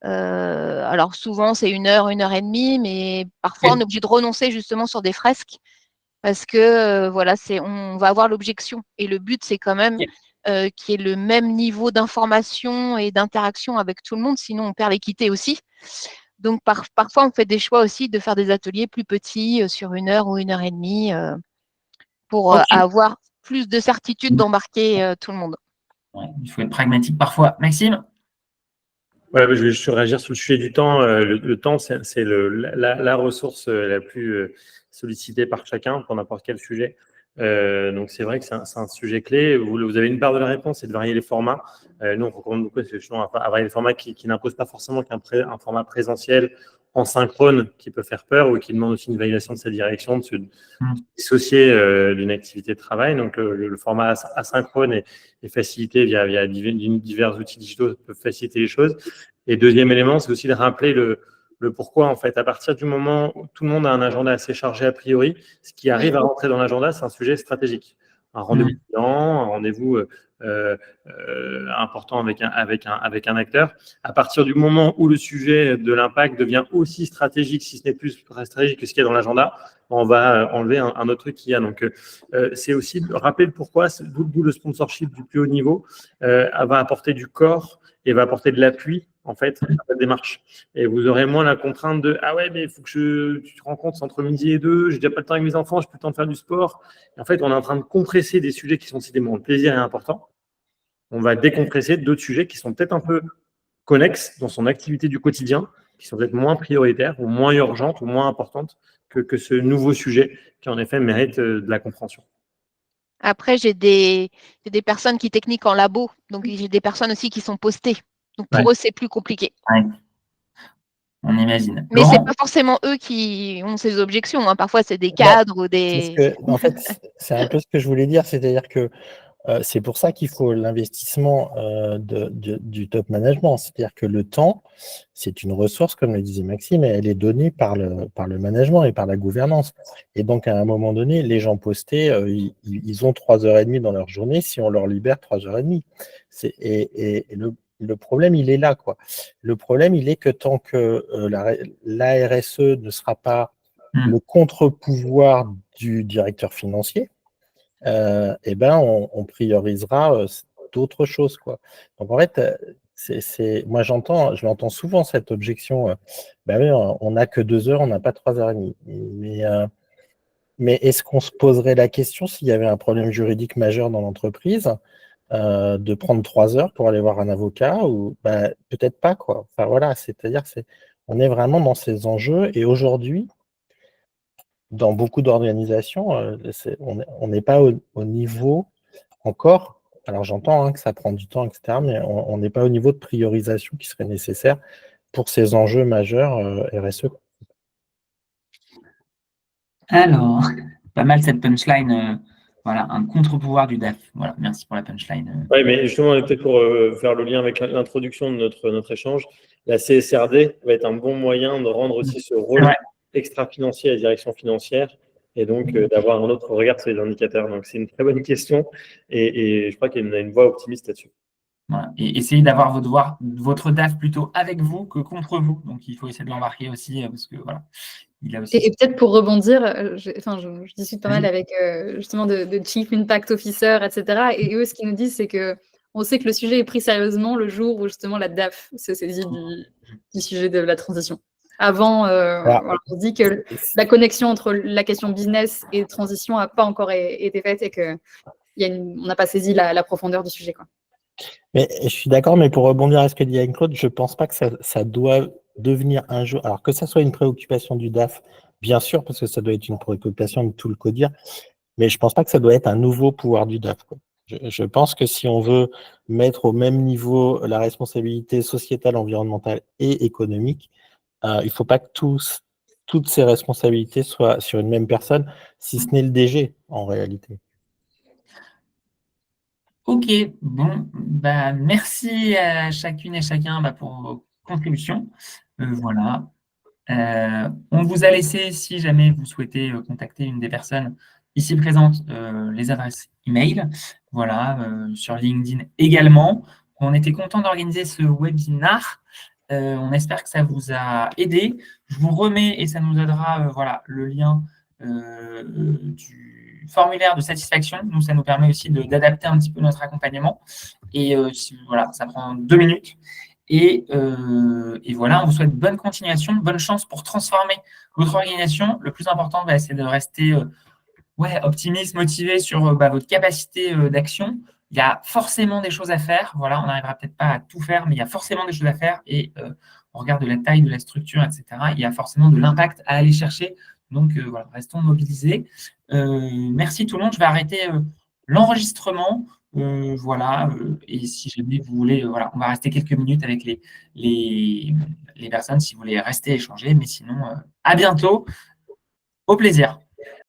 Alors souvent c'est 1 heure, 1h30, mais parfois on est obligé de renoncer justement sur des fresques parce que on va avoir l'objection. Et le but c'est quand même qu'il y ait le même niveau d'information et d'interaction avec tout le monde, sinon on perd l'équité aussi. Donc parfois on fait des choix aussi de faire des ateliers plus petits sur 1 heure ou 1h30 pour avoir plus de certitude d'embarquer tout le monde. Ouais, il faut être pragmatique parfois. Maxime? Ouais, je vais juste réagir sur le sujet du temps. Le temps, c'est la ressource la plus sollicitée par chacun pour n'importe quel sujet. Donc, c'est vrai que c'est un sujet clé. Vous avez une part de la réponse, c'est de varier les formats. Nous, on recommande beaucoup à varier les formats qui n'imposent pas forcément un format présentiel en synchrone qui peut faire peur ou qui demande aussi une validation de sa direction, de se dissocier d'une activité de travail. Donc, le format asynchrone est facilité via divers outils digitaux peuvent faciliter les choses. Et deuxième élément, c'est aussi de rappeler le pourquoi, en fait. À partir du moment où tout le monde a un agenda assez chargé a priori, ce qui arrive à rentrer dans l'agenda, c'est un sujet stratégique. Un rendez-vous client, un rendez-vous important avec un acteur. À partir du moment où le sujet de l'impact devient aussi stratégique, si ce n'est plus stratégique que ce qu'il y a dans l'agenda, on va enlever un autre truc qu'il y a. Donc, c'est aussi de rappeler le pourquoi, d'où le sponsorship du plus haut niveau va apporter du corps et va apporter de l'appui en fait à la démarche. Et vous aurez moins la contrainte de ah ouais, mais il faut que tu te rends compte, c'est entre midi et 2, j'ai déjà pas le temps avec mes enfants, j'ai plus le temps de faire du sport. Et en fait, on est en train de compresser des sujets qui sont aussi des moments de plaisir et importants. On va décompresser d'autres sujets qui sont peut-être un peu connexes dans son activité du quotidien, qui sont peut-être moins prioritaires ou moins urgentes ou moins importantes que ce nouveau sujet qui en effet mérite de la compréhension. Après, j'ai des personnes qui techniquent en labo, donc j'ai des personnes aussi qui sont postées. Donc pour eux, c'est plus compliqué. Ouais. On imagine. Mais ce n'est pas forcément eux qui ont ces objections. Hein. Parfois, c'est des cadres ou des… En fait, c'est un peu ce que je voulais dire, c'est-à-dire que c'est pour ça qu'il faut l'investissement du top management. C'est-à-dire que le temps, c'est une ressource, comme le disait Maxime, et elle est donnée par le management et par la gouvernance. Et donc, à un moment donné, les gens postés, ils ont 3h30 dans leur journée si on leur libère 3h30. Et le problème, il est là, quoi. Le problème, il est que tant que la RSE ne sera pas le contre-pouvoir du directeur financier, on priorisera d'autres choses, quoi. Donc en fait, moi je l'entends souvent cette objection. Oui, on n'a que 2 heures, on n'a pas 3h30. Mais est-ce qu'on se poserait la question s'il y avait un problème juridique majeur dans l'entreprise de prendre 3 heures pour aller voir un avocat ou peut-être pas, quoi. Enfin voilà, c'est-à-dire on est vraiment dans ces enjeux et aujourd'hui, dans beaucoup d'organisations, on n'est pas au niveau encore. Alors j'entends que ça prend du temps, etc., mais on n'est pas au niveau de priorisation qui serait nécessaire pour ces enjeux majeurs RSE. Alors, pas mal cette punchline. Voilà, un contre-pouvoir du DAF. Voilà, merci pour la punchline. Oui, mais justement, peut-être pour faire le lien avec l'introduction de notre échange, la CSRD va être un bon moyen de rendre aussi ce rôle extra-financier à la direction financière et donc d'avoir un autre regard sur les indicateurs. Donc, c'est une très bonne question et je crois qu'il y a une voie optimiste là-dessus. Voilà. Et essayez d'avoir votre DAF plutôt avec vous que contre vous. Donc, il faut essayer de l'embarquer aussi parce que voilà. Il a aussi... Et peut-être pour rebondir, je discute pas mal avec justement de Chief Impact Officer, etc. Et eux, ce qu'ils nous disent, c'est qu'on sait que le sujet est pris sérieusement le jour où justement la DAF se saisit du sujet de la transition. Avant, on dit que la connexion entre la question business et transition n'a pas encore été faite et qu'on n'a pas saisi la profondeur du sujet, quoi. Mais je suis d'accord, mais pour rebondir à ce que dit Anne-Claude, je ne pense pas que ça doit devenir un jour. Alors que ça soit une préoccupation du DAF, bien sûr, parce que ça doit être une préoccupation de tout le CODIR, mais je ne pense pas que ça doit être un nouveau pouvoir du DAF, quoi. Je pense que si on veut mettre au même niveau la responsabilité sociétale, environnementale et économique, il ne faut pas que toutes ces responsabilités soient sur une même personne, si ce n'est le DG en réalité. Ok, bon, merci à chacune et chacun pour vos contributions. Voilà. On vous a laissé, si jamais vous souhaitez contacter une des personnes ici présentes, les adresses email. Voilà, sur LinkedIn également. On était content d'organiser ce webinar. On espère que ça vous a aidé. Je vous remets, et ça nous aidera, le lien du formulaire de satisfaction. Nous, ça nous permet aussi d'adapter un petit peu notre accompagnement. Et ça prend 2 minutes. Et voilà, on vous souhaite bonne continuation, bonne chance pour transformer votre organisation. Le plus important, c'est de rester optimiste, motivé sur votre capacité d'action. il y a forcément des choses à faire. Voilà, on n'arrivera peut-être pas à tout faire, mais il y a forcément des choses à faire. Et on regarde la taille de la structure, etc. Il y a forcément de l'impact à aller chercher. Donc, voilà, restons mobilisés. Merci tout le monde. Je vais arrêter l'enregistrement. Voilà. Et si jamais vous voulez, voilà, on va rester quelques minutes avec les personnes si vous voulez rester échanger. Mais sinon, à bientôt. Au plaisir.